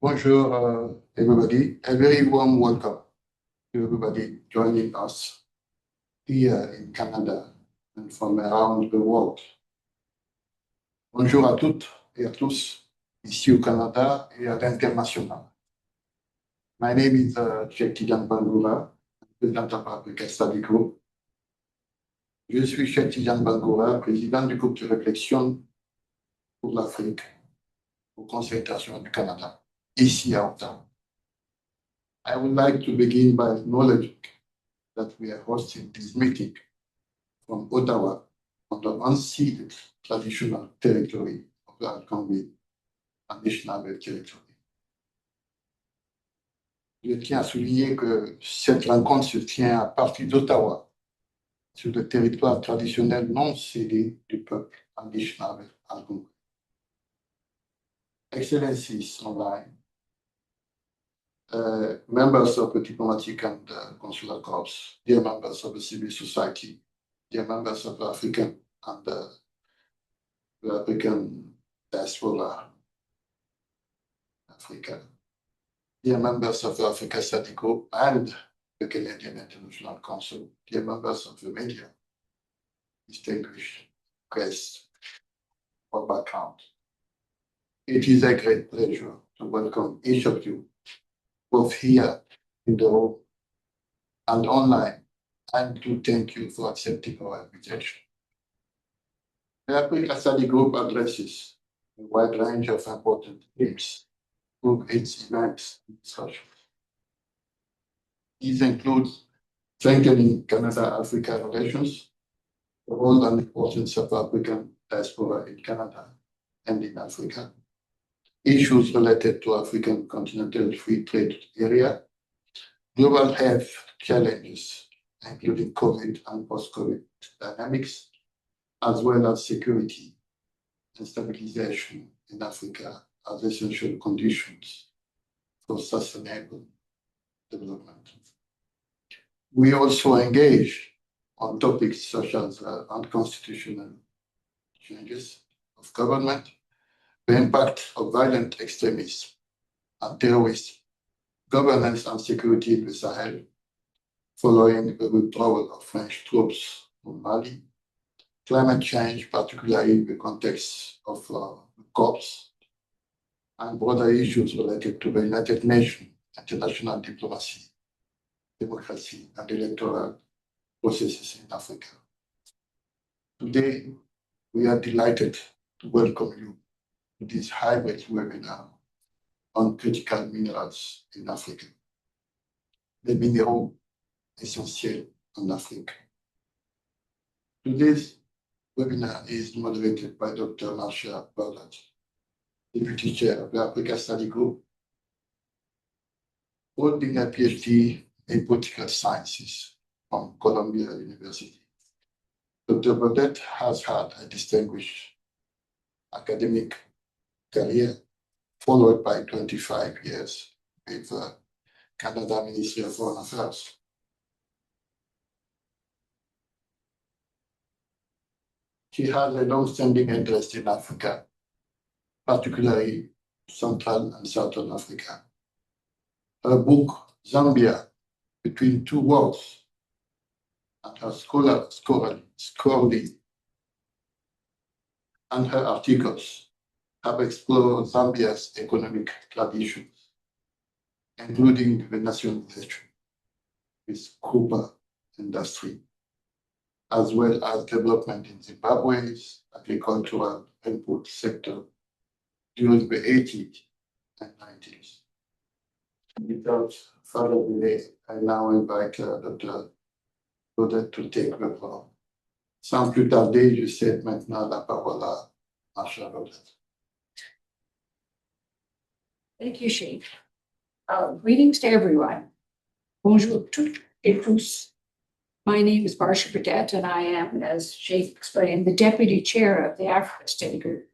Bonjour, everybody. A very warm welcome to everybody joining us here in Canada and from around the world. Bonjour à toutes et à tous, ici au Canada et à l'international. My name is Cheikh Tidiane Bangoura, président of Africa Study Group. Je suis Cheikh Tidiane Bangoura, président du groupe de réflexion pour l'Afrique au Conseil international du Canada, ici à Ottawa. I would like to begin by acknowledging that we are hosting this meeting from Ottawa on the unceded traditional territory of the Algonquin and national territory. Je tiens à souligner que cette rencontre se tient à partir d'Ottawa, sur le territoire traditionnel non cédé du peuple national Algonquin. Excellencies online, members of the diplomatic and consular corps, dear members of the civil society, dear members of the African and the African diaspora, Africa, dear members of the Africa Study Group and the Canadian International Council, dear members of the media, distinguished guests or background. It is a great pleasure to welcome each of you, both here in the room and online, and to thank you for accepting our invitation. The Africa Study Group addresses a wide range of important themes through its events and discussions. These include strengthening Canada-Africa relations, the role and importance of African diaspora in Canada and in Africa, issues related to African continental free trade area, global health challenges, including COVID and post-COVID dynamics, as well as security and stabilization in Africa as essential conditions for sustainable development. We also engage on topics such as unconstitutional changes of government, the impact of violent extremism and terrorism, governance and security in the Sahel, following the withdrawal of French troops from Mali, climate change, particularly in the context of COPs, and broader issues related to the United Nations, international diplomacy, democracy, and electoral processes in Africa. Today, we are delighted to welcome you to this hybrid webinar on critical minerals in Africa, les minéraux essentiels en Afrique. Today's webinar is moderated by Dr. Marcia Ballard, Deputy Chair of the Africa Study Group, holding a PhD in political sciences from Columbia University. Dr. Burdett has had a distinguished academic career, followed by 25 years with Canada Ministry of Foreign Affairs. She has a long-standing interest in Africa, particularly Central and Southern Africa. Her book, Zambia, Between Two Worlds, and her scholarly, and her articles have explored Zambia's economic traditions, including the nationalization with copper industry, as well as development in Zimbabwe's agricultural input sector during the 80s and 90s. Without further delay, I now invite Dr. Burdett to take the floor. Sans plus tarder, je cède maintenant la parole à Marcia Burdett. Thank you, Sheikh. Greetings to everyone. Bonjour toutes et tous. My name is Marcia Burdett, and I am, as Sheikh explained, the Deputy Chair of the Africa Study Group.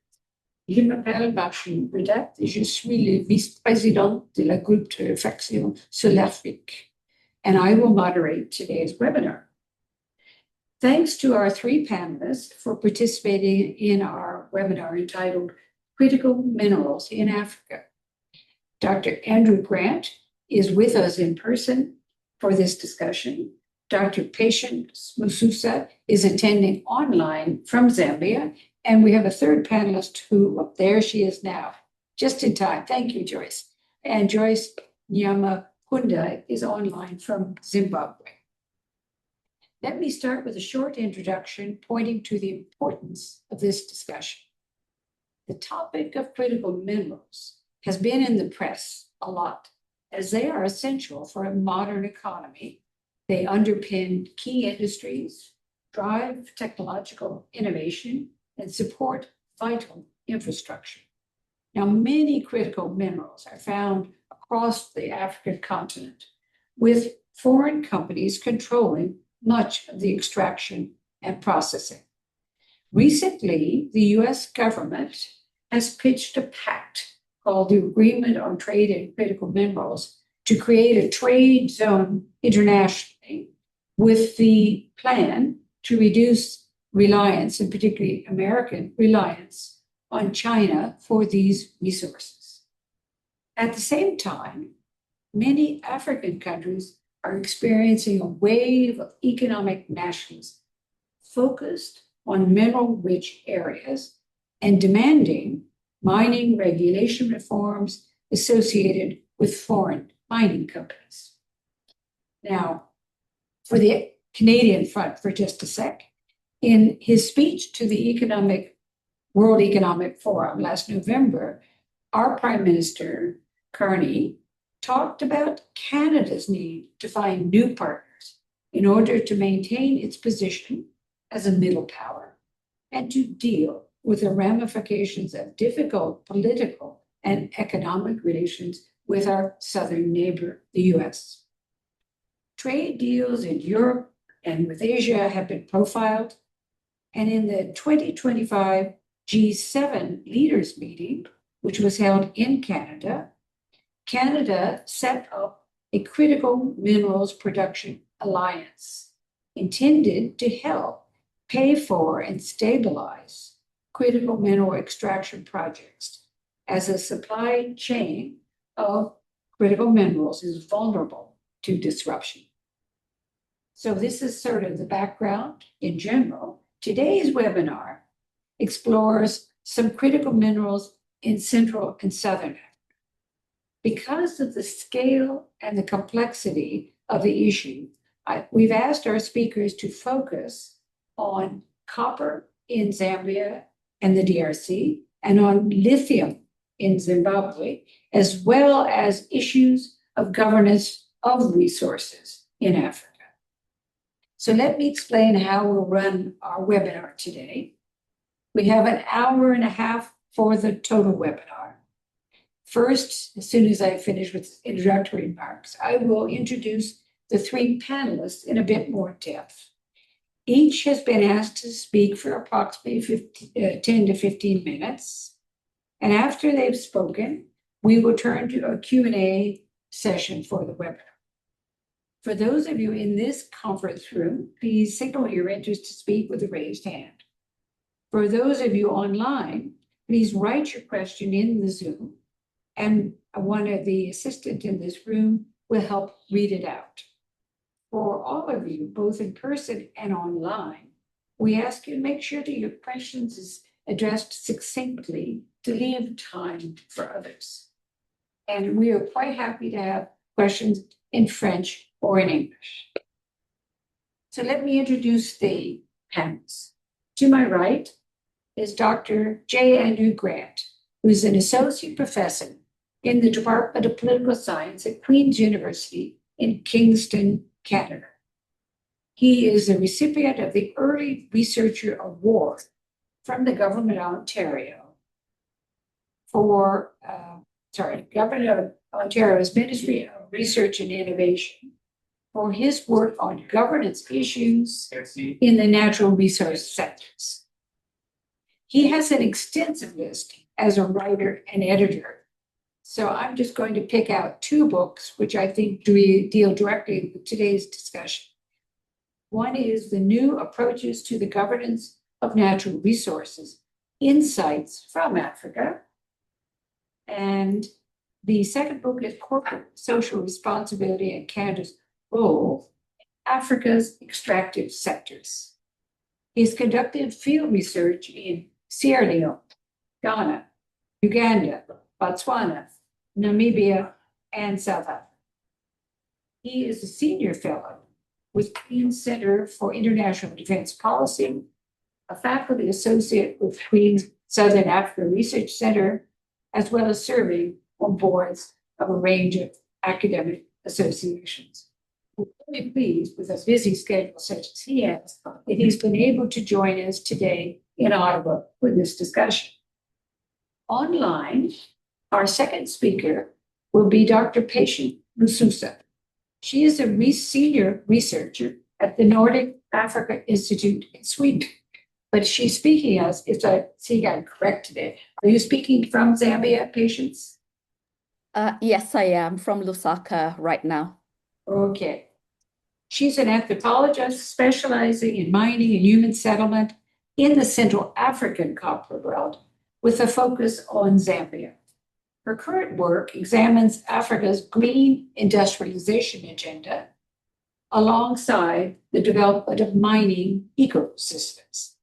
Je m'appelle Marcia Burdett et je suis le vice-président de la groupe de réflexion sur l'Afrique, and I will moderate today's webinar. Thanks to our three panelists for participating in our webinar entitled Critical Minerals in Africa. Dr. Andrew Grant is with us in person for this discussion. Dr. Patience Mususa is attending online from Zambia. And we have a third panelist who, there she is now, just in time. Thank you, Joyce. And Joyce Nyamakunda is online from Zimbabwe. Let me start with a short introduction pointing to the importance of this discussion. The topic of critical minerals has been in the press a lot, as they are essential for a modern economy. They underpin key industries, drive technological innovation, and support vital infrastructure. Now, many critical minerals are found across the African continent, with foreign companies controlling much of the extraction and processing. Recently, the US government has pitched a pact called the Agreement on Trade in Critical Minerals to create a trade zone internationally with the plan to reduce reliance, and particularly American reliance, on China for these resources. At the same time, many African countries are experiencing a wave of economic nationalism focused on mineral-rich areas and demanding mining regulation reforms associated with foreign mining companies. Now, for the Canadian front for just a sec, in his speech to the World Economic Forum last November, our Prime Minister, Carney, talked about Canada's need to find new partners in order to maintain its position as a middle power and to deal with the ramifications of difficult political and economic relations with our southern neighbor, the US. Trade deals in Europe and with Asia have been profiled, and in the 2025 G7 leaders meeting, which was held in Canada, Canada set up a critical minerals production alliance intended to help pay for and stabilize critical mineral extraction projects as a supply chain of critical minerals is vulnerable to disruption. So this is sort of the background in general. Today's webinar explores some critical minerals in Central and Southern Africa. Because of the scale and the complexity of the issue, we've asked our speakers to focus on copper in Zambia and the DRC, and on lithium in Zimbabwe, as well as issues of governance of resources in Africa. So let me explain how we'll run our webinar today. We have an hour and a half for the total webinar. First, as soon as I finish with introductory remarks, I will introduce the three panelists in a bit more depth. Each has been asked to speak for approximately 10 to 15 minutes. And after they've spoken, we will turn to a Q&A session for the webinar. For those of you in this conference room, please signal your interest to speak with a raised hand. For those of you online, please write your question in the Zoom, and one of the assistants in this room will help read it out. For all of you, both in person and online, we ask you to make sure that your questions is addressed succinctly to leave time for others. And we are quite happy to have questions in French or in English. So let me introduce the panelists. To my right is Dr. J. Andrew Grant, who is an associate professor in the Department of Political Science at Queen's University in Kingston, Canada. He is a recipient of the Early Researcher Award from the Government of Ontario Government of Ontario's Ministry of Research and Innovation for his work on governance issues in the natural resource sectors. He has an extensive list as a writer and editor. So I'm just going to pick out two books, which I think deal directly with today's discussion. One is The New Approaches to the Governance of Natural Resources, Insights from Africa. And The second book is Corporate Social Responsibility and Canada's Role in Africa's Extractive Sectors. He's conducted field research in Sierra Leone, Ghana, Uganda, Botswana, Namibia, and South Africa. He is a senior fellow with Queen's Center for International Defense Policy, a faculty associate with Queen's Southern Africa Research Center, as well as serving on boards of a range of academic associations. We're very pleased with a busy schedule such as he has, that he's been able to join us today in Ottawa for this discussion. Online, our second speaker will be Dr. Patient Lususa. She is a senior researcher at the Nordic Africa Institute in Sweden. But she's speaking as, if I see I'm correct today, are you speaking from Zambia, Patience? Yes, I am from Lusaka right now. Okay. She's an anthropologist specializing in mining and human settlement in the Central African Copper Belt with a focus on Zambia. Her current work examines Africa's green industrialization agenda alongside the development of mining ecosystems.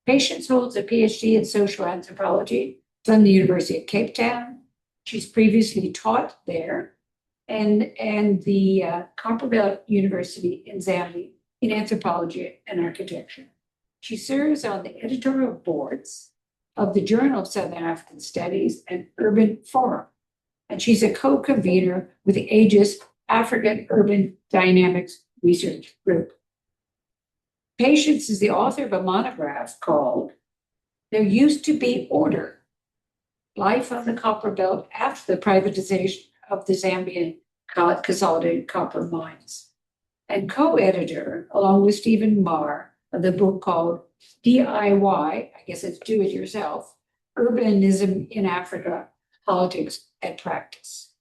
Patience holds a PhD in social anthropology from the University of Cape Town. She's previously taught there and the Copperbelt University in Zambia in anthropology and architecture. She serves on the editorial boards of the Journal of Southern African Studies and Urban Forum, and she's a co-convener with the Aegis African Urban Dynamics Research Group. Patience is the author of a monograph called There Used to Be Order, Life on the Copper Belt After the Privatization of the Zambian Consolidated Copper Mines, and co-editor, along with Stephen Marr, of the book called DIY, I guess it's Do It Yourself, Urbanism in Africa, Politics and Practice.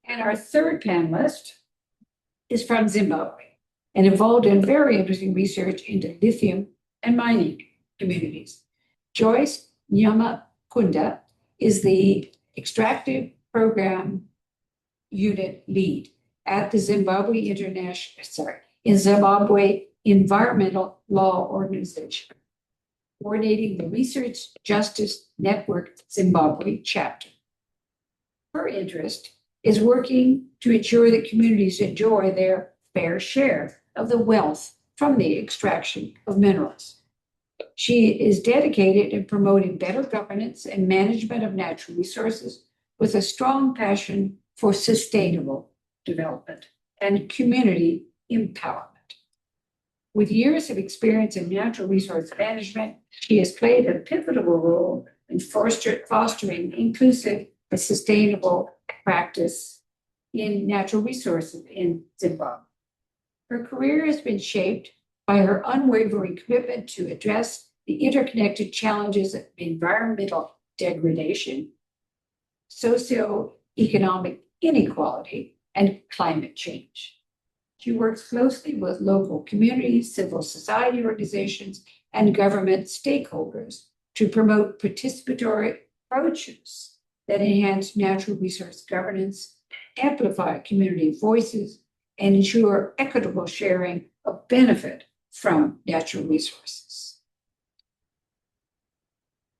And our third panelist is from Zimbabwe and involved in very interesting research into lithium and mining communities. Joyce Nyamakunda is the Extractive Program Unit Lead at the Zimbabwe Zimbabwe Environmental Law Organization, coordinating the Research Justice Network Zimbabwe chapter. Her interest is working to ensure that communities enjoy their fair share of the wealth from the extraction of minerals. She is dedicated in promoting better governance and management of natural resources with a strong passion for sustainable development and community empowerment. With years of experience in natural resource management, she has played a pivotal role in fostering inclusive and sustainable practice in natural resources in Zimbabwe. Her career has been shaped by her unwavering commitment to address the interconnected challenges of environmental degradation, socioeconomic inequality, and climate change. She works closely with local communities, civil society organizations, and government stakeholders to promote participatory approaches that enhance natural resource governance, amplify community voices, and ensure equitable sharing of benefit from natural resources.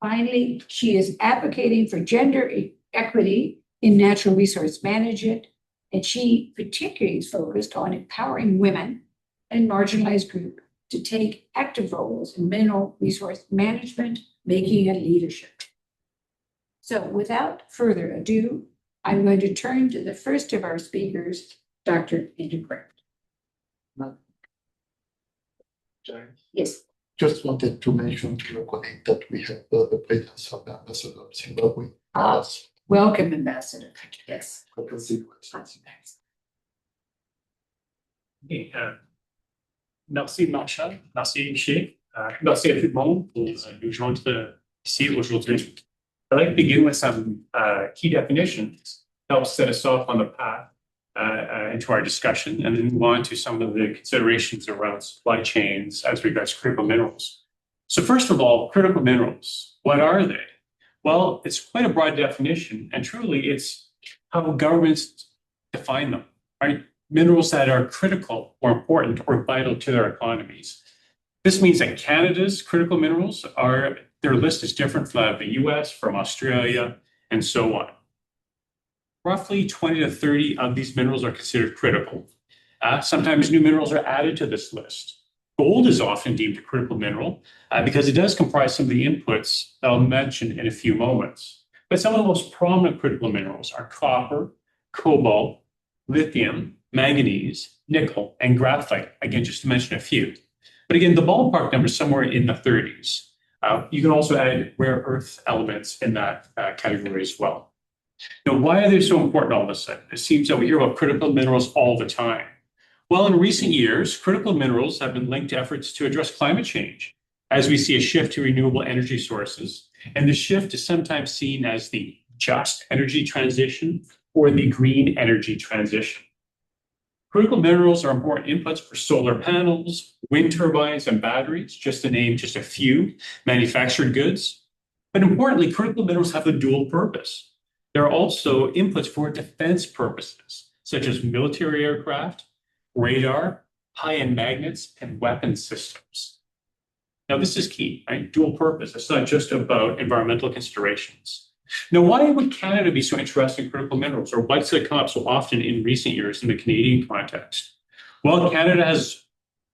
Finally, she is advocating for gender equity in natural resource management, and she particularly is focused on empowering women and marginalized groups to take active roles in mineral resource management, making, and leadership. So without further ado, I'm going to turn to the first of our speakers, Dr. Andrew Grant. Yes. Just wanted to mention to your colleague that we have the presence of the ambassador of Zimbabwe. Welcome, Ambassador. Yes. Merci Marshall, merci Shay, merci à tout le monde pour nous joindre ici aujourd'hui. I'd like to begin with some key definitions to help set us off on the path into our discussion, and then move on to some of the considerations around supply chains as regards critical minerals. So first of all, critical minerals, what are they? Well, it's quite a broad definition, and truly it's how governments define them, right? Minerals that are critical or important or vital to their economies. This means that Canada's critical minerals are, their list is different from the US, from Australia, and so on. Roughly 20 to 30 of these minerals are considered critical. Sometimes new minerals are added to this list. Gold is often deemed a critical mineral because it does comprise some of the inputs that I'll mention in a few moments. But some of the most prominent critical minerals are copper, cobalt, lithium, manganese, nickel, and graphite. Again, just to mention a few. But again, the ballpark number is somewhere in the 30s. You can also add rare earth elements in that category as well. Now, why are they so important all of a sudden? It seems that we hear about critical minerals all the time. Well, in recent years, critical minerals have been linked to efforts to address climate change, as we see a shift to renewable energy sources. And the shift is sometimes seen as the just energy transition or the green energy transition. Critical minerals are important inputs for solar panels, wind turbines, and batteries, just to name just a few manufactured goods. But importantly, critical minerals have a dual purpose. There are also inputs for defense purposes, such as military aircraft, radar, high-end magnets, and weapon systems. Now, this is key, right? Dual purpose. It's not just about environmental considerations. Now, why would Canada be so interested in critical minerals, or why does it come up so often in recent years in the Canadian context? Well, Canada has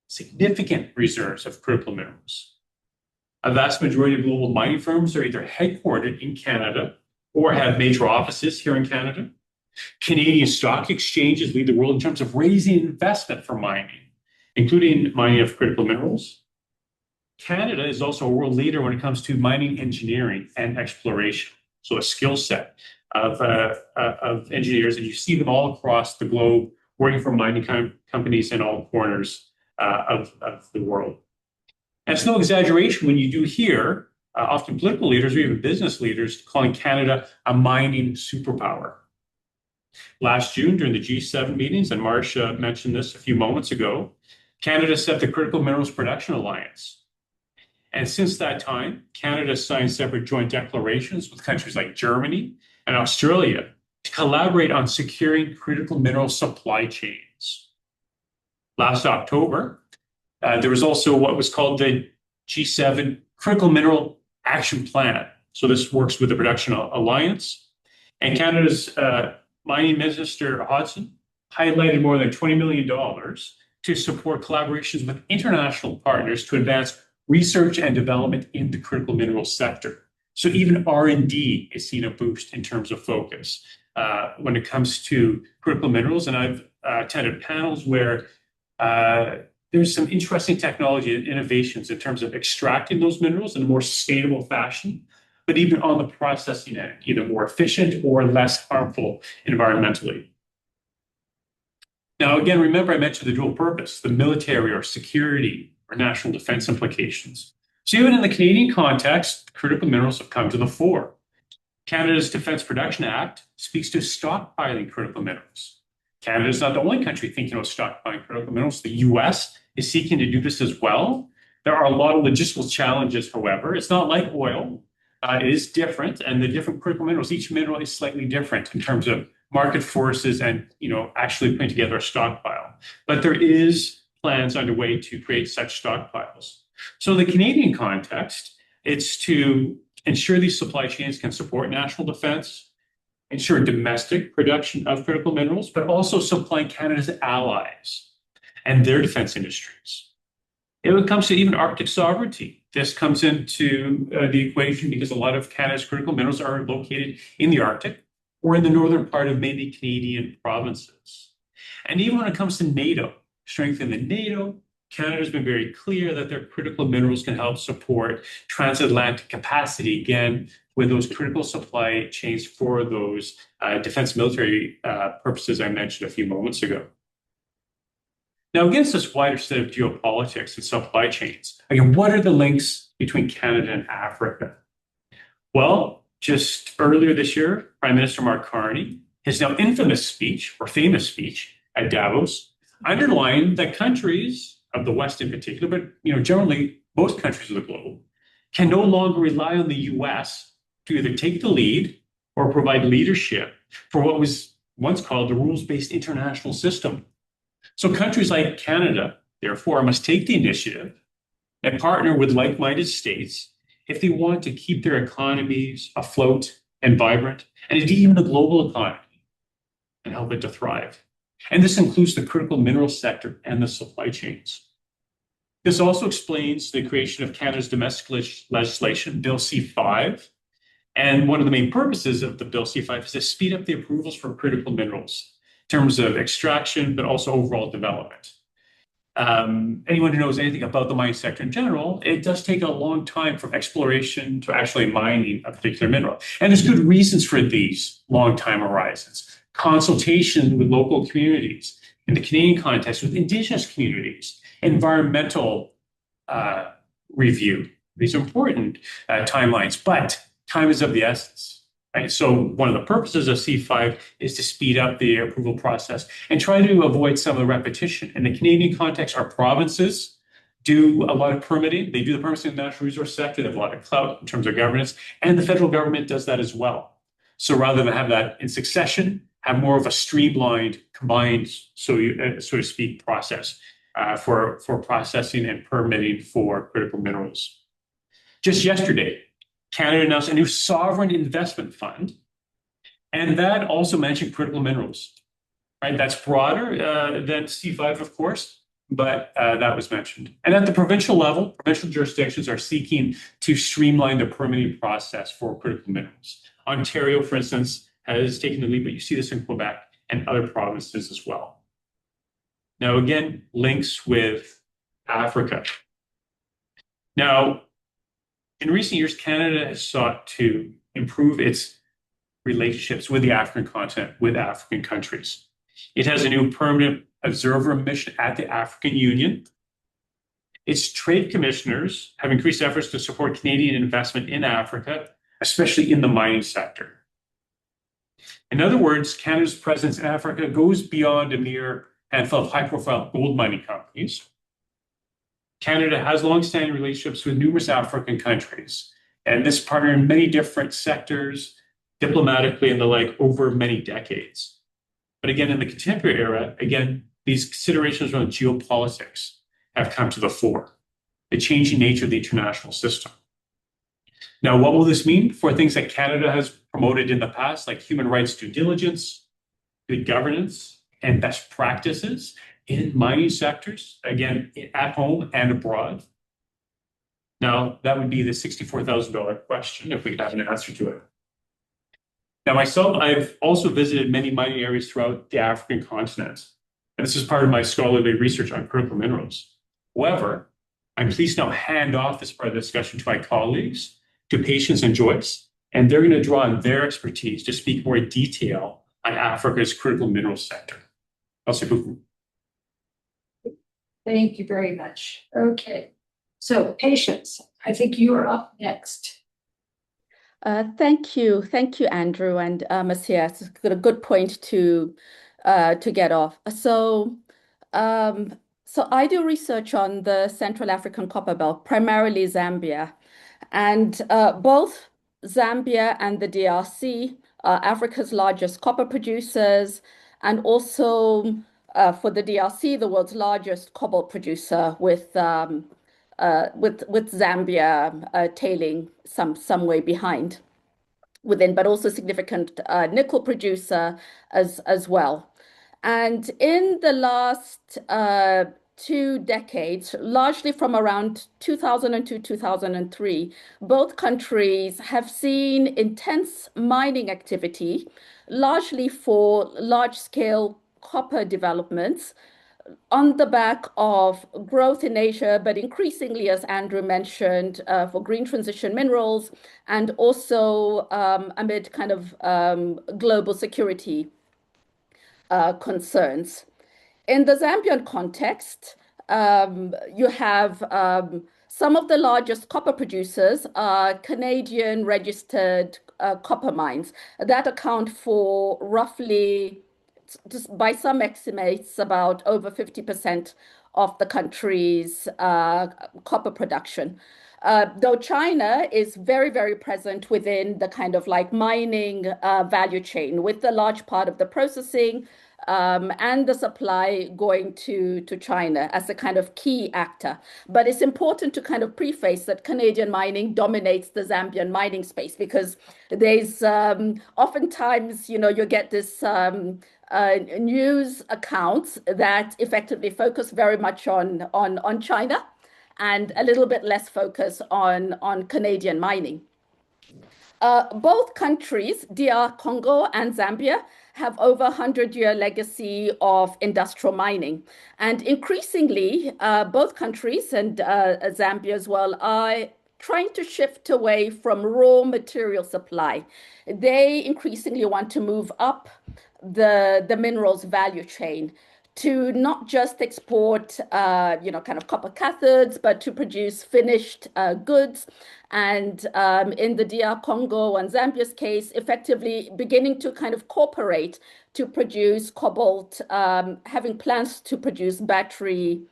significant reserves of critical minerals. A vast majority of global mining firms are either headquartered in Canada or have major offices here in Canada. Canadian stock exchanges lead the world in terms of raising investment for mining, including mining of critical minerals. Canada is also a world leader when it comes to mining engineering and exploration. So a skill set of engineers, and you see them all across the globe working for mining companies in all corners of the world. And it's no exaggeration when you do hear often political leaders or even business leaders calling Canada a mining superpower. Last June, during the G7 meetings, and Marcia mentioned this a few moments ago, Canada set the Critical Minerals Production Alliance. And since that time, Canada signed separate joint declarations with countries like Germany and Australia to collaborate on securing critical mineral supply chains. Last October, there was also what was called the G7 Critical Mineral Action Plan. So this works with the Production Alliance. And Canada's Mining Minister Hodson highlighted more than $20 million to support collaborations with international partners to advance research and development in the critical minerals sector. So even R&D is seeing a boost in terms of focus when it comes to critical minerals. And I've attended panels where there's some interesting technology and innovations in terms of extracting those minerals in a more sustainable fashion, but even on the processing end, either more efficient or less harmful environmentally. Now, again, remember I mentioned the dual purpose, the military or security or national defense implications. So even in the Canadian context, critical minerals have come to the fore. Canada's Defence Production Act speaks to stockpiling critical minerals. Canada is not the only country thinking about stockpiling critical minerals. The US is seeking to do this as well. There are a lot of logistical challenges, however. It's not like oil. It is different, and the different critical minerals, each mineral is slightly different in terms of market forces and actually putting together a stockpile. But there is plans underway to create such stockpiles. So the Canadian context, it's to ensure these supply chains can support national defense, ensure domestic production of critical minerals, but also supply Canada's allies and their defense industries. When it comes to even Arctic sovereignty, this comes into the equation because a lot of Canada's critical minerals are located in the Arctic or in the northern part of many Canadian provinces. And even when it comes to NATO, strengthen the NATO, Canada's been very clear that their critical minerals can help support transatlantic capacity, again, with those critical supply chains for those defense military purposes I mentioned a few moments ago. Now, against this wider set of geopolitics and supply chains, again, what are the links between Canada and Africa? Well, just earlier this year, Prime Minister Mark Carney, his now infamous speech, or famous speech at Davos, underlined that countries of the West in particular, but generally most countries of the globe, can no longer rely on the US to either take the lead or provide leadership for what was once called the rules-based international system. So countries like Canada, therefore, must take the initiative and partner with like-minded states if they want to keep their economies afloat and vibrant, and indeed even the global economy, and help it to thrive. And this includes the critical mineral sector and the supply chains. This also explains the creation of Canada's domestic legislation, Bill C-5. And one of the main purposes of the Bill C-5 is to speed up the approvals for critical minerals in terms of extraction, but also overall development. Anyone who knows anything about the mining sector in general, it does take a long time from exploration to actually mining a particular mineral. And there's good reasons for these long time horizons. Consultation with local communities, in the Canadian context with Indigenous communities, environmental review. These are important timelines, but time is of the essence. Right? So one of the purposes of C-5 is to speed up the approval process and try to avoid some of the repetition. In the Canadian context, our provinces do a lot of permitting. They do the permitting in the natural resource sector. They have a lot of clout in terms of governance, and the federal government does that as well. So rather than have that in succession, have more of a streamlined, combined, so to speak, process for processing and permitting for critical minerals. Just yesterday, Canada announced a new sovereign investment fund, and that also mentioned critical minerals. Right, that's broader than C-5, of course, but that was mentioned. And at the provincial level, provincial jurisdictions are seeking to streamline the permitting process for critical minerals. Ontario, for instance, has taken the lead, but you see this in Quebec and other provinces as well. Now, again, links with Africa. Now, in recent years, Canada has sought to improve its relationships with the African continent, with African countries. It has a new permanent observer mission at the African Union. Its trade commissioners have increased efforts to support Canadian investment in Africa, especially in the mining sector. In other words, Canada's presence in Africa goes beyond a mere handful of high-profile gold mining companies. Canada has long-standing relationships with numerous African countries, and this partner in many different sectors, diplomatically and the like, over many decades. But again, in the contemporary era, again, these considerations around geopolitics have come to the fore, the changing nature of the international system. Now, what will this mean for things that Canada has promoted in the past, like human rights due diligence, good governance, and best practices in mining sectors, again, at home and abroad? Now, that would be the $64,000 question, if we could have an answer to it. Now, myself, I've also visited many mining areas throughout the African continent, and this is part of my scholarly research on critical minerals. However, I'm pleased to now hand off this part of the discussion to my colleagues, to Patience and Joyce, and they're going to draw on their expertise to speak more in detail on Africa's critical minerals sector. Merci beaucoup. Thank you very much. Okay, so Patience, I think you are up next. Thank you, Andrew and Matthias. It's got a good point to get off. So I do research on the Central African Copper Belt, primarily Zambia, and both Zambia and the DRC are Africa's largest copper producers, and also for the DRC, the world's largest cobalt producer, with Zambia tailing some way behind within, but also significant nickel producer as well. And in the last 2 decades, largely from around 2002, 2003, both countries have seen intense mining activity, largely for large-scale copper developments, on the back of growth in Asia, but increasingly, as Andrew mentioned, for green transition minerals, and also amid kind of global security concerns. In the Zambian context, you have some of the largest copper producers are Canadian registered copper mines that account for roughly, just by some estimates, about over 50% of the country's copper production. Though China is very, very present within the kind of like mining value chain, with a large part of the processing and the supply going to China as a kind of key actor. But it's important to kind of preface that Canadian mining dominates the Zambian mining space, because there's oftentimes, you get this news accounts that effectively focus very much on China and a little bit less focus on Canadian mining. Both countries, DR Congo and Zambia, have over 100-year legacy of industrial mining. And increasingly, both countries and Zambia as well are trying to shift away from raw material supply. They increasingly want to move up the minerals value chain to not just export, kind of copper cathodes, but to produce finished goods. And in the DR Congo and Zambia's case, effectively beginning to kind of cooperate to produce cobalt, having plans to produce battery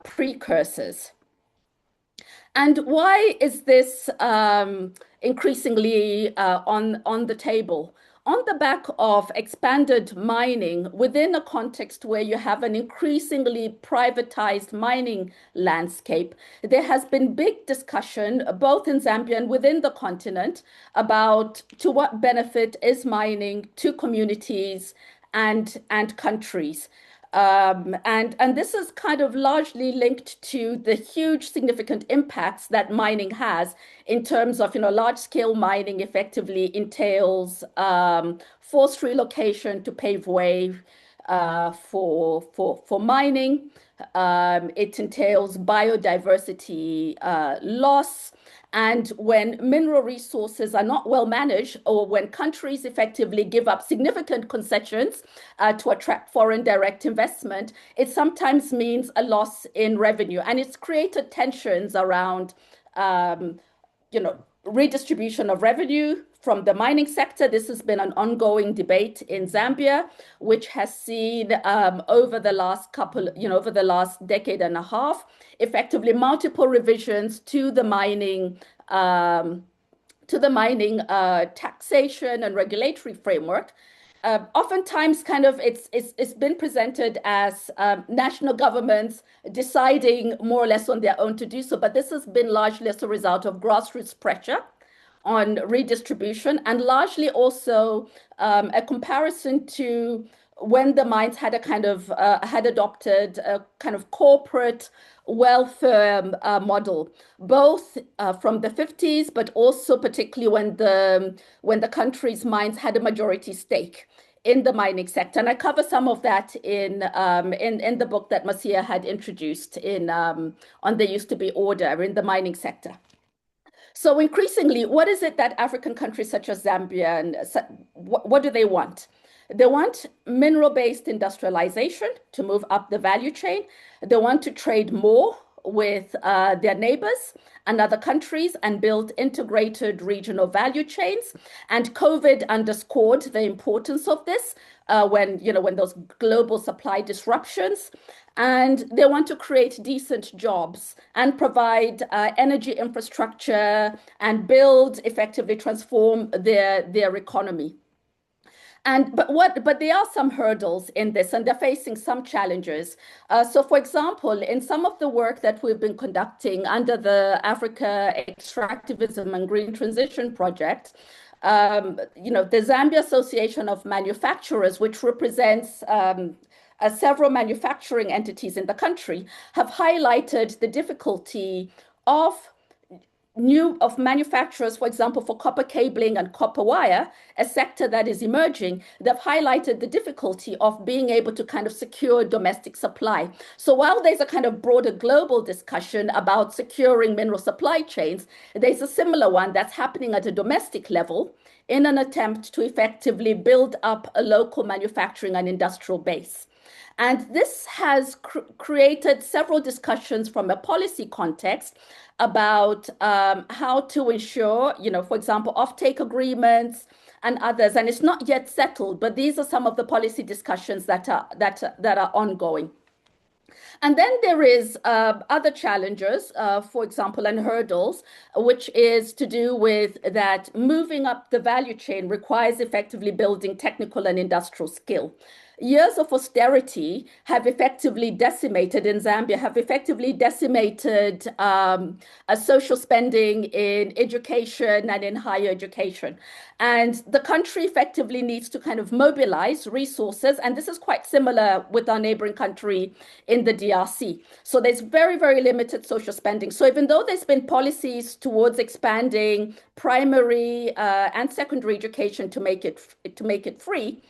precursors. And why is this increasingly on the table? On the back of expanded mining within a context where you have an increasingly privatized mining landscape, there has been big discussion, both in Zambia and within the continent, about to what benefit is mining to communities and countries. And this is kind of largely linked to the huge significant impacts that mining has in terms of, large scale mining effectively entails forced relocation to pave way for mining. It entails biodiversity loss. And when mineral resources are not well managed, or when countries effectively give up significant concessions to attract foreign direct investment, it sometimes means a loss in revenue. And it's created tensions around, redistribution of revenue from the mining sector. This has been an ongoing debate in Zambia, which has seen over the last decade and a half, effectively multiple revisions to the mining taxation and regulatory framework. Oftentimes, kind of, it's been presented as national governments deciding more or less on their own to do so, but this has been largely as a result of grassroots pressure on redistribution, and largely also a comparison to when the mines had had adopted a kind of corporate welfare model, both from the 50s, but also particularly when the country's mines had a majority stake in the mining sector. And I cover some of that in the book that Marcia had introduced on There Used to Be Order in the mining sector. So increasingly, what is it that African countries such as Zambia, and what do they want? They want mineral-based industrialization to move up the value chain. They want to trade more with their neighbors and other countries and build integrated regional value chains. And COVID underscored the importance of this when those global supply disruptions. And they want to create decent jobs and provide energy infrastructure and effectively transform their economy. But there are some hurdles in this, and they're facing some challenges. So, for example, in some of the work that we've been conducting under the Africa Extractivism and Green Transition Project, the Zambia Association of Manufacturers, which represents several manufacturing entities in the country, have highlighted the difficulty of manufacturers, for example, for copper cabling and copper wire, a sector that is emerging. They've highlighted the difficulty of being able to kind of secure domestic supply. So while there's a kind of broader global discussion about securing mineral supply chains, there's a similar one that's happening at a domestic level in an attempt to effectively build up a local manufacturing and industrial base. And this has created several discussions from a policy context about how to ensure, for example, offtake agreements and others. And it's not yet settled, but these are some of the policy discussions that are ongoing. And then there is other challenges, for example, and hurdles, which is to do with that moving up the value chain requires effectively building technical and industrial skill. Years of austerity have effectively decimated in Zambia, have effectively decimated social spending in education and in higher education. And the country effectively needs to kind of mobilize resources. And this is quite similar with our neighboring country in the DRC. So there's very, very limited social spending. So even though there's been policies towards expanding primary and secondary education to make it free,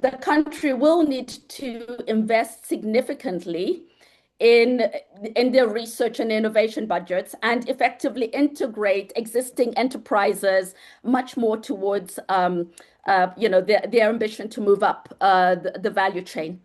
the country will need to invest significantly in their research and innovation budgets and effectively integrate existing enterprises much more towards their ambition to move up the value chain.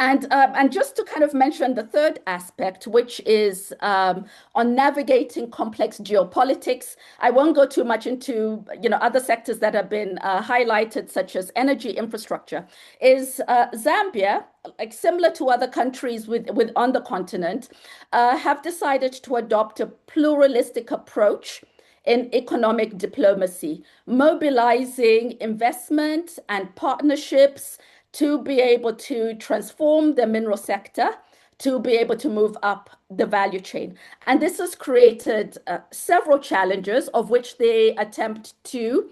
And just to kind of mention the third aspect, which is on navigating complex geopolitics. I won't go too much into other sectors that have been highlighted, such as energy infrastructure. Is Zambia, like similar to other countries on the continent, have decided to adopt a pluralistic approach in economic diplomacy, mobilizing investment and partnerships to be able to transform the mineral sector, to be able to move up the value chain. And this has created several challenges of which they attempt to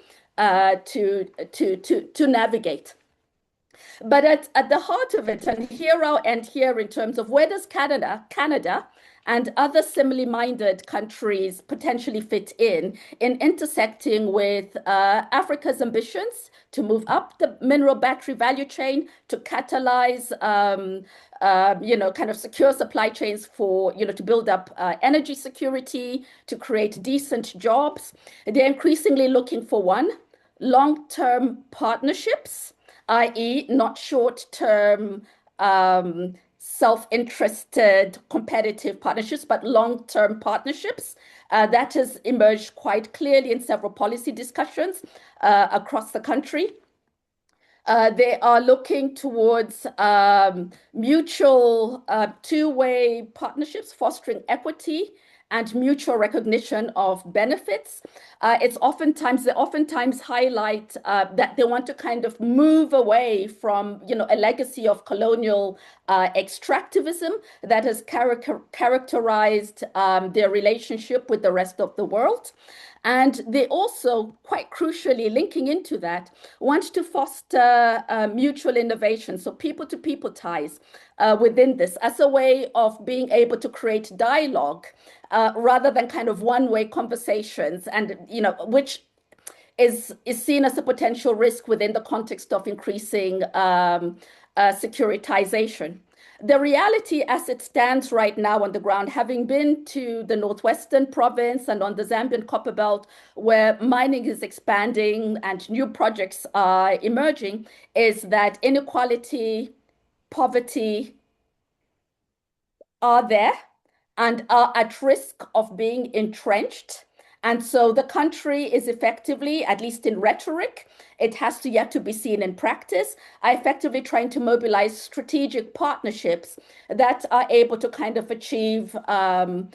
navigate. But at the heart of it, and here I'll end here in terms of where does Canada and other similarly minded countries potentially fit in intersecting with Africa's ambitions to move up the mineral battery value chain, to catalyze, kind of secure supply chains for, to build up energy security, to create decent jobs. They're increasingly looking for long-term partnerships, i.e. not short-term self-interested competitive partnerships, but long-term partnerships. That has emerged quite clearly in several policy discussions across the country. They are looking towards mutual two-way partnerships, fostering equity and mutual recognition of benefits. They oftentimes highlight that they want to kind of move away from, a legacy of colonial extractivism that has characterized their relationship with the rest of the world. And they also, quite crucially, linking into that, want to foster mutual innovation, so people-to-people ties within this as a way of being able to create dialogue rather than kind of one-way conversations, and which is seen as a potential risk within the context of increasing securitization. The reality as it stands right now on the ground, having been to the northwestern province and on the Zambian copper belt, where mining is expanding and new projects are emerging, is that inequality, poverty are there and are at risk of being entrenched. And so the country is effectively, at least in rhetoric, it has to yet to be seen in practice, are effectively trying to mobilize strategic partnerships that are able to kind of achieve the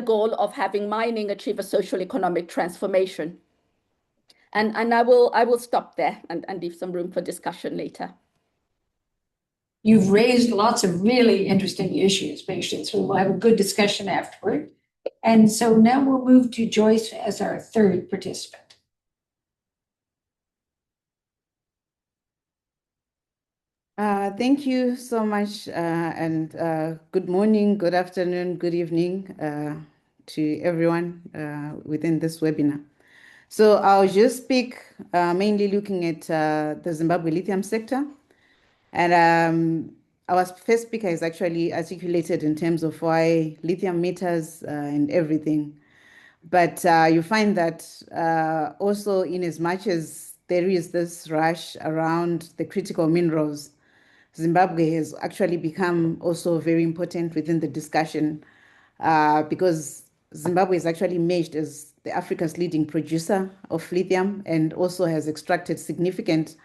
goal of having mining achieve a social economic transformation. And I will stop there and leave some room for discussion later. You've raised lots of really interesting issues, basically, so we'll have a good discussion afterward. And so now we'll move to Joyce as our third participant. Thank you so much, and good morning, good afternoon, good evening to everyone within this webinar. So I'll just speak mainly looking at the Zimbabwe lithium sector. And our first speaker is actually articulated in terms of why lithium matters and everything. But you find that also in as much as there is this rush around the critical minerals, Zimbabwe has actually become also very important within the discussion because Zimbabwe is actually emerged as Africa's leading producer of lithium and also has extracted significant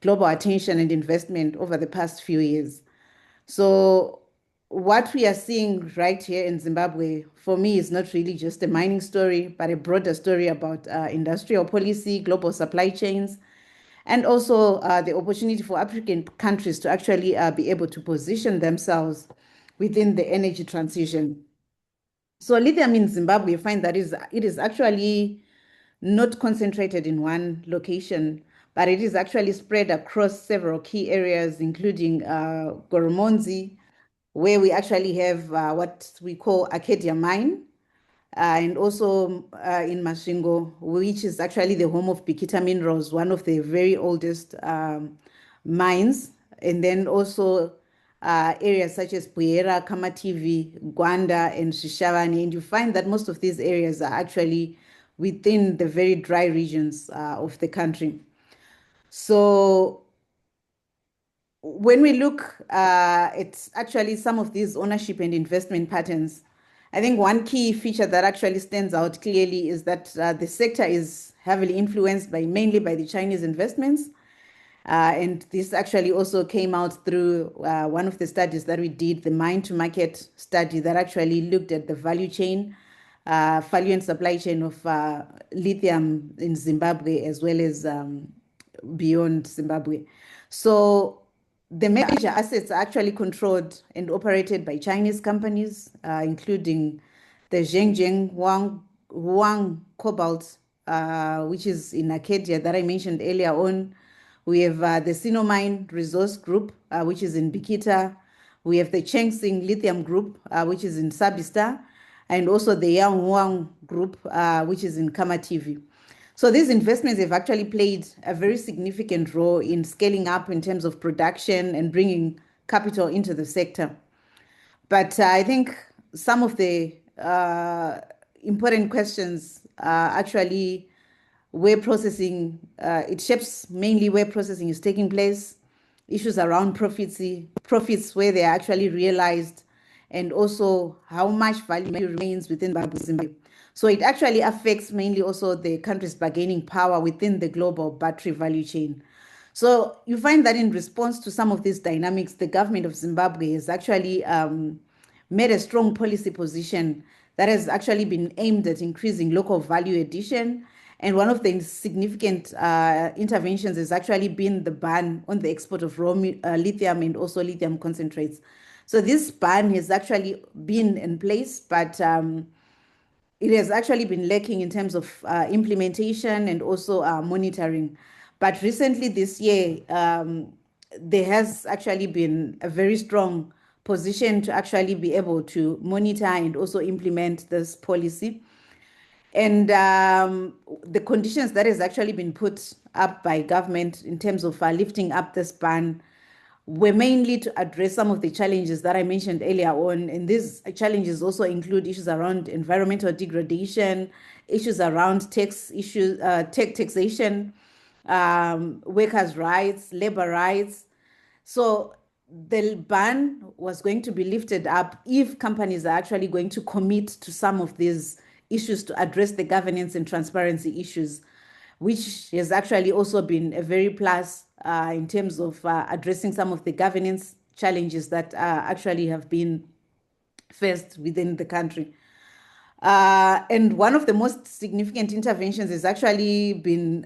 global attention and investment over the past few years. So what we are seeing right here in Zimbabwe, for me, is not really just a mining story, but a broader story about industrial policy, global supply chains, and also the opportunity for African countries to actually be able to position themselves within the energy transition. So lithium in Zimbabwe, you find that it is actually not concentrated in one location, but it is actually spread across several key areas, including Goromonzi, where we actually have what we call Acadia Mine, and also in Masvingo, which is actually the home of Bikita Minerals, one of the very oldest mines. And then also areas such as Puyera, Kamativi, Gwanda, and Shishavani. And you find that most of these areas are actually within the very dry regions of the country. So when we look at actually some of these ownership and investment patterns, I think one key feature that actually stands out clearly is that the sector is heavily influenced mainly by the Chinese investments. And this actually also came out through one of the studies that we did, the mine to market study that actually looked at the value and supply chain of lithium in Zimbabwe as well as beyond Zimbabwe. So the major assets are actually controlled and operated by Chinese companies, including the Zhenjiang Huang Cobalt, which is in Acadia that I mentioned earlier on. We have the Sinomine Resource Group, which is in Bikita. We have the Chengsing Lithium Group, which is in Sabista, and also the Yang Huang Group, which is in Kamativi. So these investments have actually played a very significant role in scaling up in terms of production and bringing capital into the sector. But I think some of the important questions are actually where processing, it shapes mainly where processing is taking place, issues around profits where they are actually realized, and also how much value remains within Zimbabwe. So it actually affects mainly also the country's bargaining power within the global battery value chain. So you find that in response to some of these dynamics, the government of Zimbabwe has actually made a strong policy position that has actually been aimed at increasing local value addition. And one of the significant interventions has actually been the ban on the export of raw lithium and also lithium concentrates. So this ban has actually been in place, but it has actually been lacking in terms of implementation and also monitoring. But recently this year, there has actually been a very strong position to actually be able to monitor and also implement this policy. And the conditions that has actually been put up by government in terms of lifting up this ban were mainly to address some of the challenges that I mentioned earlier on. And these challenges also include issues around environmental degradation, issues around taxation, workers' rights, labor rights. So the ban was going to be lifted up if companies are actually going to commit to some of these issues to address the governance and transparency issues, which has actually also been a very plus in terms of addressing some of the governance challenges that actually have been faced within the country. And one of the most significant interventions has actually been,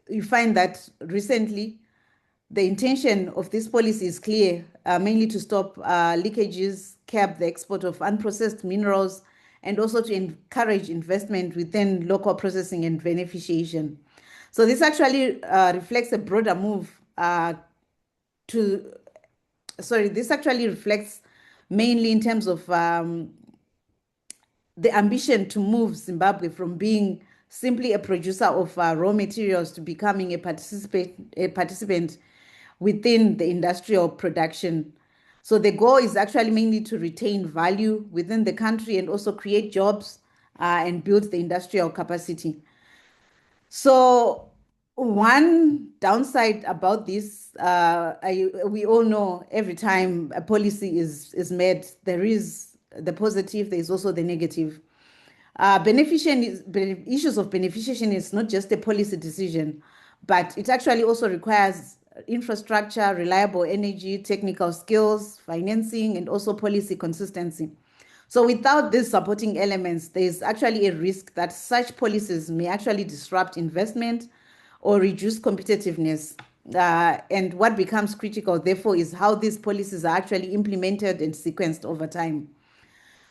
you find that recently, the intention of this policy is clear, mainly to stop leakages, cap the export of unprocessed minerals, and also to encourage investment within local processing and beneficiation. So this actually reflects a broader move this actually reflects mainly in terms of the ambition to move Zimbabwe from being simply a producer of raw materials to becoming a participant within the industrial production. So the goal is actually mainly to retain value within the country and also create jobs and build the industrial capacity. So one downside about this, we all know every time a policy is made, there is the positive, there is also the negative. Issues of beneficiation is not just a policy decision, but it actually also requires infrastructure, reliable energy, technical skills, financing, and also policy consistency. So without these supporting elements, there's actually a risk that such policies may actually disrupt investment or reduce competitiveness. And what becomes critical, therefore, is how these policies are actually implemented and sequenced over time.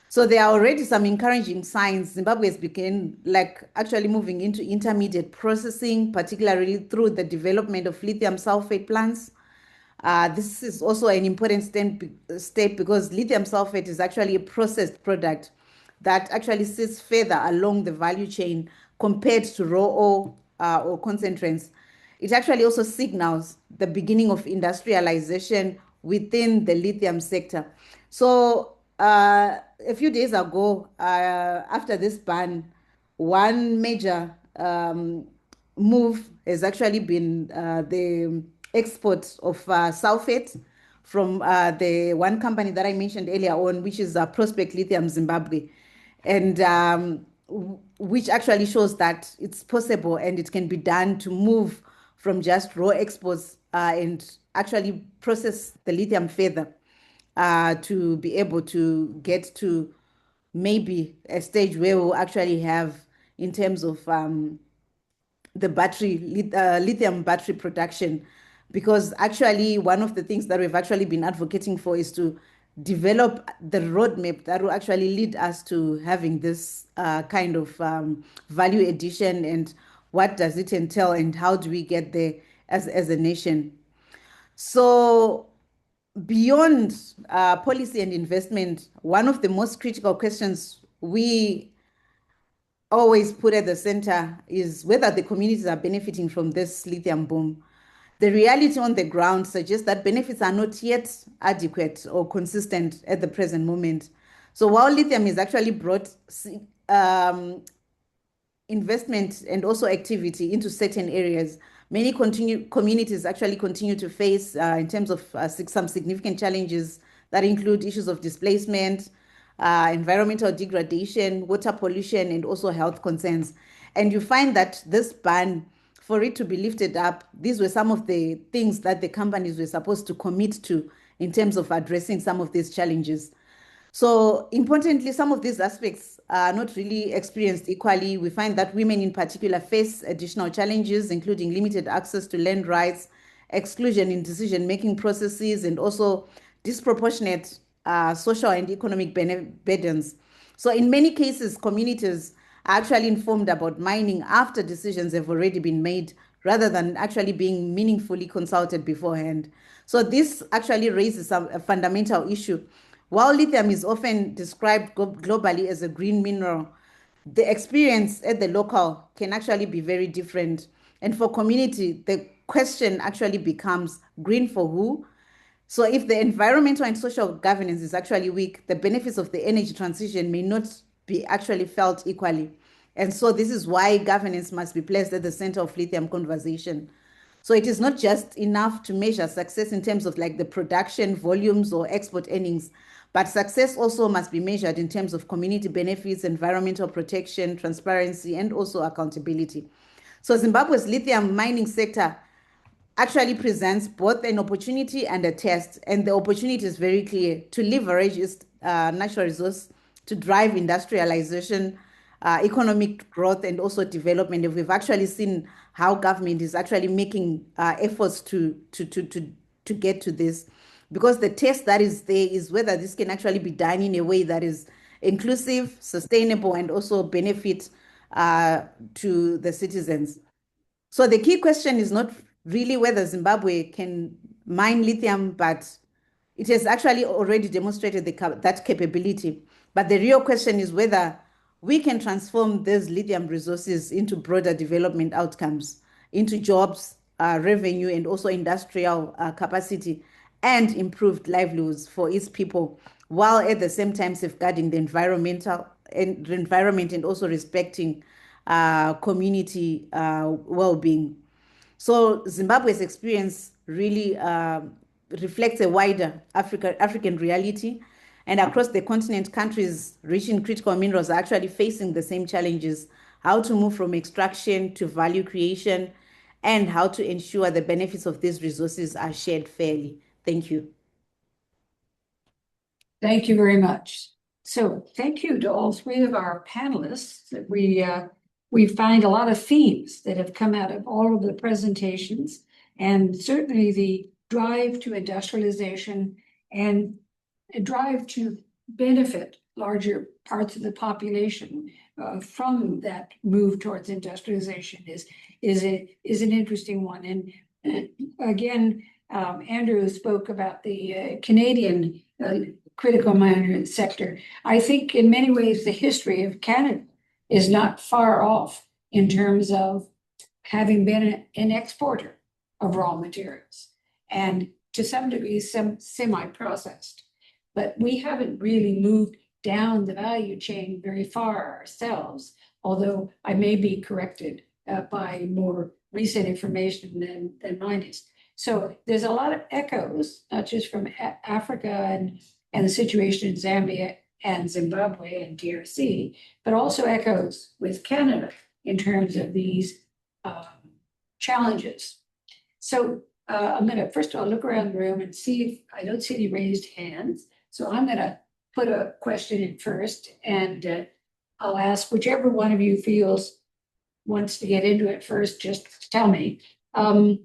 So there are already some encouraging signs. Zimbabwe has begun actually moving into intermediate processing, particularly through the development of lithium sulfate plants. This is also an important step because lithium sulfate is actually a processed product that actually sits further along the value chain compared to raw ore or concentrates. It actually also signals the beginning of industrialization within the lithium sector. So a few days ago, after this ban, one major move has actually been the export of sulfate from the one company that I mentioned earlier on, which is Prospect Lithium Zimbabwe, and which actually shows that it's possible and it can be done to move from just raw exports and actually process the lithium further to be able to get to maybe a stage where we'll actually have, in terms of the lithium battery production, because actually one of the things that we've actually been advocating for is to develop the roadmap that will actually lead us to having this kind of value addition, and what does it entail and how do we get there as a nation. So beyond policy and investment, one of the most critical questions we always put at the center is whether the communities are benefiting from this lithium boom. The reality on the ground suggests that benefits are not yet adequate or consistent at the present moment. So while lithium has actually brought investment and also activity into certain areas, many communities actually continue to face, in terms of some significant challenges that include issues of displacement, environmental degradation, water pollution, and also health concerns. And you find that this ban, for it to be lifted up, these were some of the things that the companies were supposed to commit to in terms of addressing some of these challenges. So importantly, some of these aspects are not really experienced equally. We find that women in particular face additional challenges, including limited access to land rights, exclusion in decision-making processes, and also disproportionate social and economic burdens. So in many cases, communities are actually informed about mining after decisions have already been made, rather than actually being meaningfully consulted beforehand. So this actually raises a fundamental issue. While lithium is often described globally as a green mineral, the experience at the local can actually be very different. And for community, the question actually becomes green for who? So if the environmental and social governance is actually weak, the benefits of the energy transition may not be actually felt equally. And so this is why governance must be placed at the center of lithium conversation. So it is not just enough to measure success in terms of like the production volumes or export earnings, but success also must be measured in terms of community benefits, environmental protection, transparency, and also accountability. So Zimbabwe's lithium mining sector actually presents both an opportunity and a test. And the opportunity is very clear: to leverage its natural resource to drive industrialization, economic growth, and also development. And we've actually seen how government is actually making efforts to get to this. Because the test that is there is whether this can actually be done in a way that is inclusive, sustainable, and also benefit to the citizens. So the key question is not really whether Zimbabwe can mine lithium, but it has actually already demonstrated that capability. But the real question is whether we can transform these lithium resources into broader development outcomes, into jobs, revenue, and also industrial capacity, and improved livelihoods for its people, while at the same time safeguarding the environment and also respecting community well-being. So Zimbabwe's experience really reflects a wider African reality, and across the continent, countries rich in critical minerals are actually facing the same challenges: how to move from extraction to value creation, and how to ensure the benefits of these resources are shared fairly. Thank you. Thank you very much. So thank you to all three of our panelists. We find a lot of themes that have come out of all of the presentations, and certainly the drive to industrialization and a drive to benefit larger parts of the population from that move towards industrialization is an interesting one. And again, Andrew spoke about the Canadian critical mineral sector. I think in many ways the history of Canada is not far off in terms of having been an exporter of raw materials and to some degree semi-processed. But we haven't really moved down the value chain very far ourselves, although I may be corrected by more recent information than mine is. So there's a lot of echoes, not just from Africa and the situation in Zambia and Zimbabwe and DRC, but also echoes with Canada in terms of these challenges. So I'm going to, first of all, look around the room and see if I don't see any raised hands. So I'm going to put a question in first, and I'll ask whichever one of you feels wants to get into it first, just tell me. I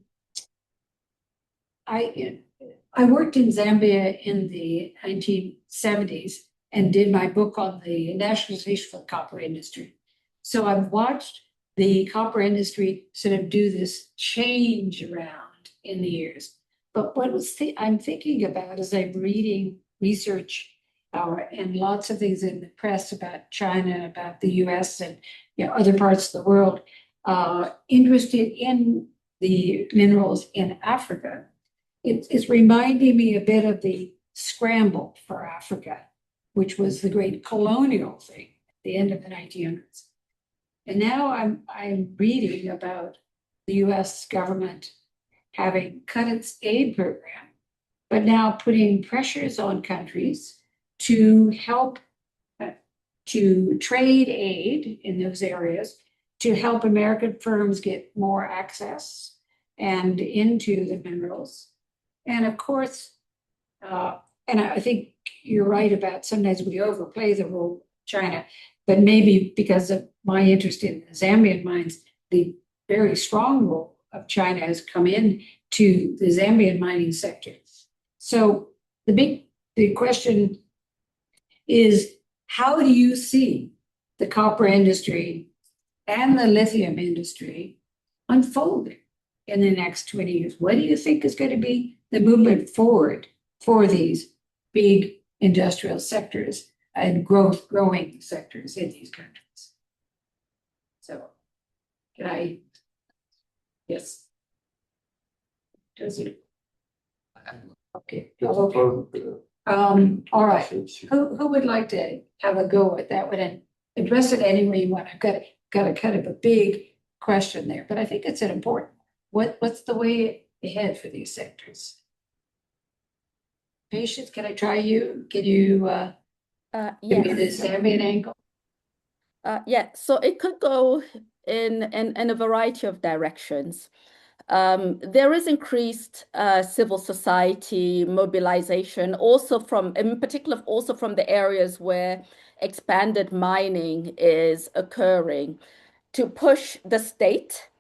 worked in Zambia in the 1970s and did my book on the nationalization of the copper industry. So I've watched the copper industry sort of do this change around in the years. But what I'm thinking about as I'm reading research and lots of things in the press about China, about the US and other parts of the world, interested in the minerals in Africa. It's reminding me a bit of the scramble for Africa, which was the great colonial thing at the end of the 1900s. And now I'm reading about the US government having cut its aid program, but now putting pressures on countries to help to trade aid in those areas, to help American firms get more access and into the minerals. And of course, and I think you're right about sometimes we overplay the role of China, but maybe because of my interest in the Zambian mines, the very strong role of China has come in to the Zambian mining sector. So the question is, how do you see the copper industry and the lithium industry unfolding in the next 20 years? What do you think is going to be the movement forward for these big industrial sectors and growing sectors in these countries? So, can I? Yes. Does it? Okay. All right. Who would like to have a go at that one and address it any way you want? I've got a kind of a big question there, but I think it's an important one. What's the way ahead for these sectors? Patience, can I try you? Can you give me the Zambian angle? Yeah, so it could go in a variety of directions. There is increased civil society mobilization, also in particular, also from the areas where expanded mining is occurring, to push the state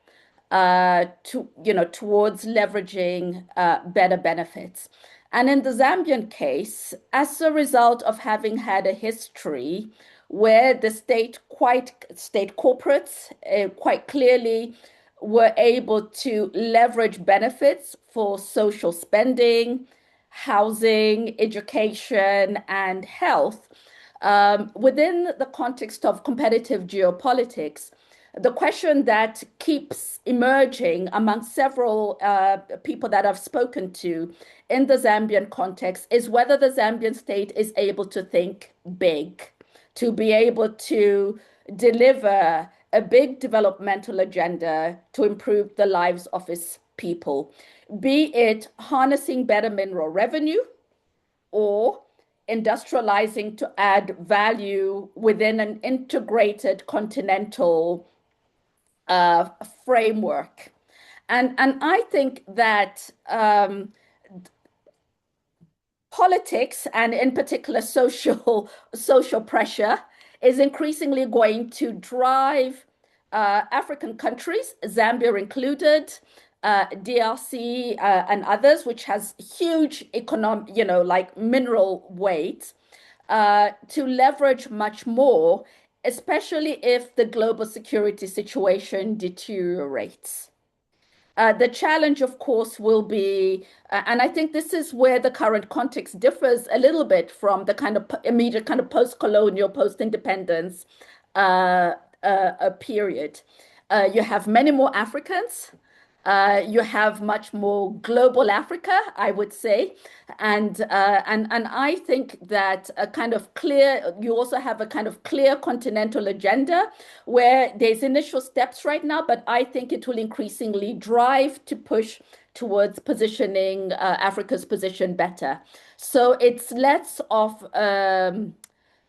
towards leveraging better benefits. And in the Zambian case, as a result of having had a history where the state corporates quite clearly were able to leverage benefits for social spending, housing, education, and health, within the context of competitive geopolitics, the question that keeps emerging among several people that I've spoken to in the Zambian context is whether the Zambian state is able to think big, to be able to deliver a big developmental agenda to improve the lives of its people, be it harnessing better mineral revenue or industrializing to add value within an integrated continental framework. And I think that politics, and in particular social pressure, is increasingly going to drive African countries, Zambia included, DRC, and others, which has huge economic, like mineral weight, to leverage much more, especially if the global security situation deteriorates. The challenge, of course, will be, and I think this is where the current context differs a little bit from the kind of immediate kind of post-colonial, post-independence period. You have many more Africans. You have much more global Africa, I would say, and I think that a kind of clear. You also have a kind of clear continental agenda where there's initial steps right now, but I think it will increasingly drive to push towards positioning Africa's position better. So it's less of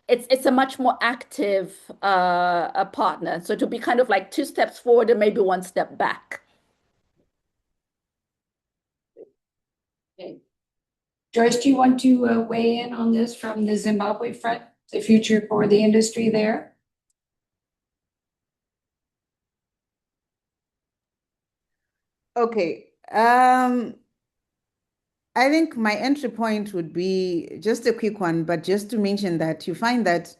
it's a much more active a partner. So to be kind of like two steps forward and maybe one step back. Okay. Joyce, do you want to weigh in on this from the Zimbabwe front, the future for the industry there? Okay. I think my entry point would be just a quick one, but just to mention that you find that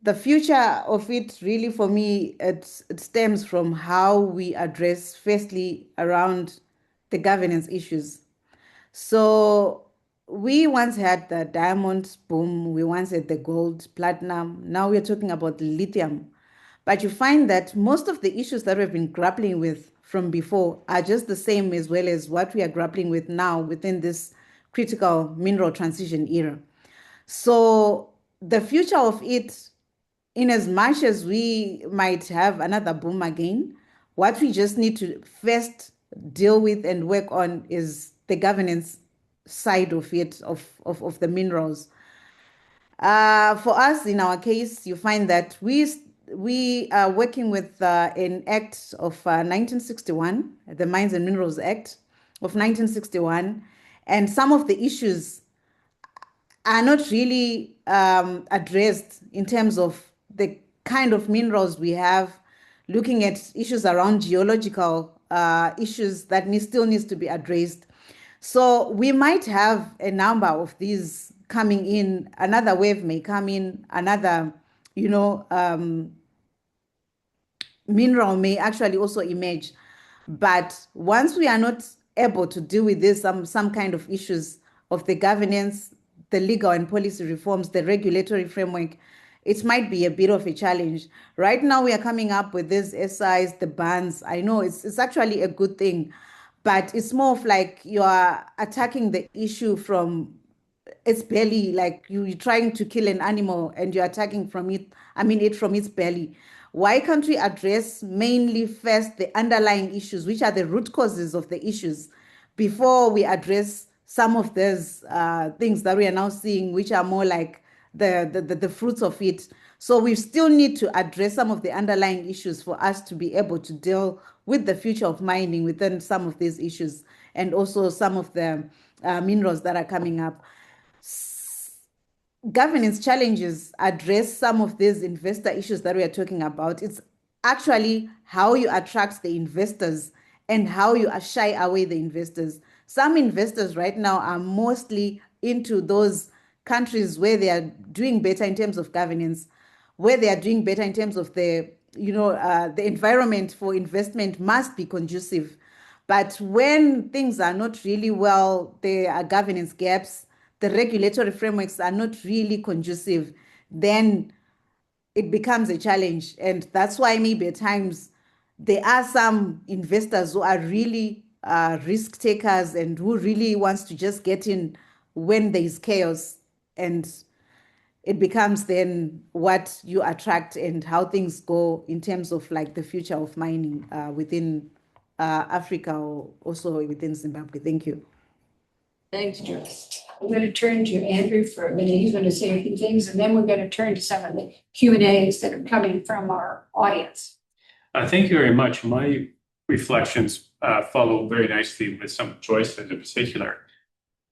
the future of it really, for me, it stems from how we address, firstly, around the governance issues. So we once had the diamond boom, we once had the gold, platinum. Now we're talking about lithium. But you find that most of the issues that we've been grappling with from before are just the same as well as what we are grappling with now within this critical mineral transition era. So the future of it, in as much as we might have another boom again, what we just need to first deal with and work on is the governance side of it, of the minerals. For us, in our case, you find that we are working with an act of 1961, the Mines and Minerals Act of 1961, and some of the issues are not really addressed in terms of the kind of minerals we have, looking at issues around geological issues that still needs to be addressed. So we might have a number of these coming in, another wave may come in, another, mineral may actually also emerge. But once we are not able to deal with this, some kind of issues of the governance, the legal and policy reforms, the regulatory framework, it might be a bit of a challenge. Right now, we are coming up with these SIs, the bans. I know it's actually a good thing, but it's more of like you are attacking the issue from its belly, like you're trying to kill an animal and you're attacking from it, it from its belly. Why can't we address mainly first the underlying issues, which are the root causes of the issues, before we address some of those things that we are now seeing, which are more like the fruits of it. So we still need to address some of the underlying issues for us to be able to deal with the future of mining within some of these issues, and also some of the minerals that are coming up. Governance challenges address some of these investor issues that we are talking about. It's actually how you attract the investors and how you shy away the investors. Some investors right now are mostly into those countries where they are doing better in terms of governance, where they are doing better in terms of the environment for investment must be conducive. But when things are not really well, there are governance gaps, the regulatory frameworks are not really conducive, then it becomes a challenge. And that's why maybe at times there are some investors who are really risk takers and who really wants to just get in when there is chaos, and it becomes then what you attract and how things go in terms of like the future of mining within Africa, or also within Zimbabwe. Thank you. Thanks, Joyce. I'm going to turn to Andrew for a minute. He's going to say a few things, and then we're going to turn to some of the Q&As that are coming from our audience. Thank you very much. My reflections follow very nicely with some choices in particular.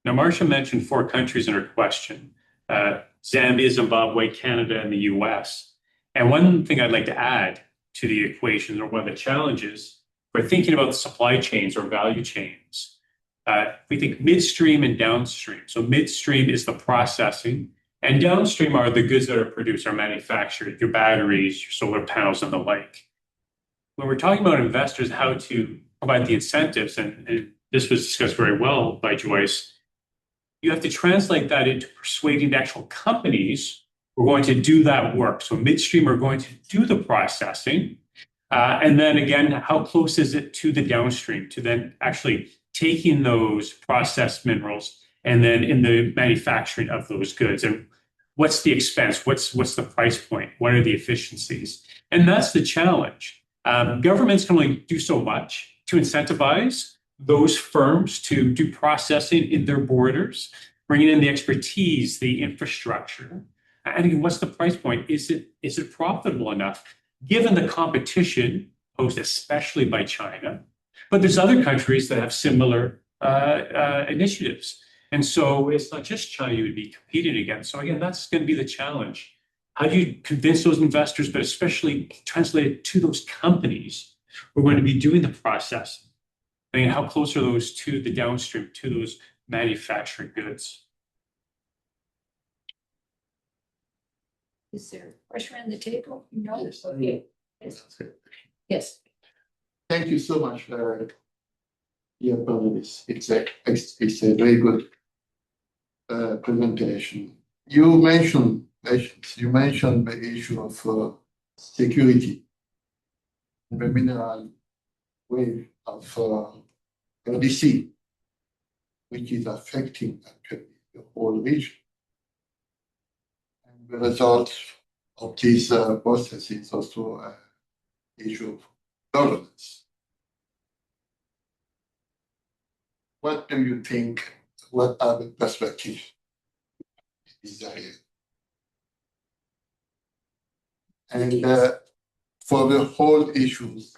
Now, Marcia mentioned 4 countries in her question, Zambia, Zimbabwe, Canada, and the US. And one thing I'd like to add to the equation, or one of the challenges, for thinking about supply chains or value chains, we think midstream and downstream. So midstream is the processing, and downstream are the goods that are produced or manufactured, your batteries, your solar panels, and the like. When we're talking about investors, how to provide the incentives, and this was discussed very well by Joyce, you have to translate that into persuading the actual companies who are going to do that work. So midstream are going to do the processing. And then again, how close is it to the downstream, to then actually taking those processed minerals and then in the manufacturing of those goods? And what's the expense? What's the price point? What are the efficiencies? And that's the challenge. Governments can only do so much to incentivize those firms to do processing in their borders, bringing in the expertise, the infrastructure. And again, what's the price point? Is it profitable enough, given the competition posed especially by China? But there's other countries that have similar initiatives. And so it's not just China you would be competing against. So again, that's going to be the challenge. How do you convince those investors, but especially translate it to those companies who are going to be doing the processing? I mean, how close are those to the downstream, to those manufactured goods? Is there pressure on the table? No? Yes. Okay. Yes. Yes. Thank you so much, dear panelists. It's a very good presentation. You mentioned the issue of security, the mineral wave of LDC, which is affecting actually the whole region. And the result of this process is also an issue of governance. What do you think? What are the perspectives in this area? And for the whole issues,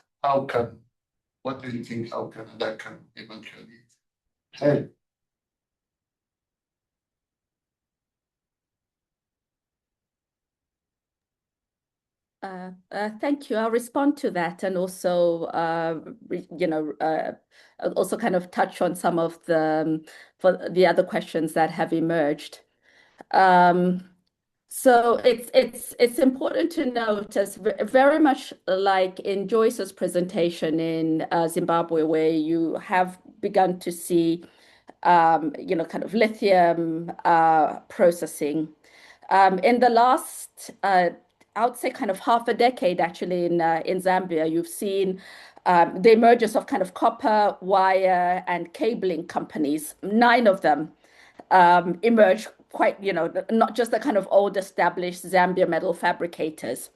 what do you think, how Canada can eventually help? Thank you. I'll respond to that, and also, also kind of touch on some of the other questions that have emerged. So it's important to note, as very much like in Joyce's presentation in Zimbabwe, where you have begun to see, kind of lithium processing. In the last, I would say, kind of half a decade, actually, in Zambia, you've seen the emergence of kind of copper, wire, and cabling companies. 9 of them emerged quite, not just the kind of old established Zambia metal fabricators.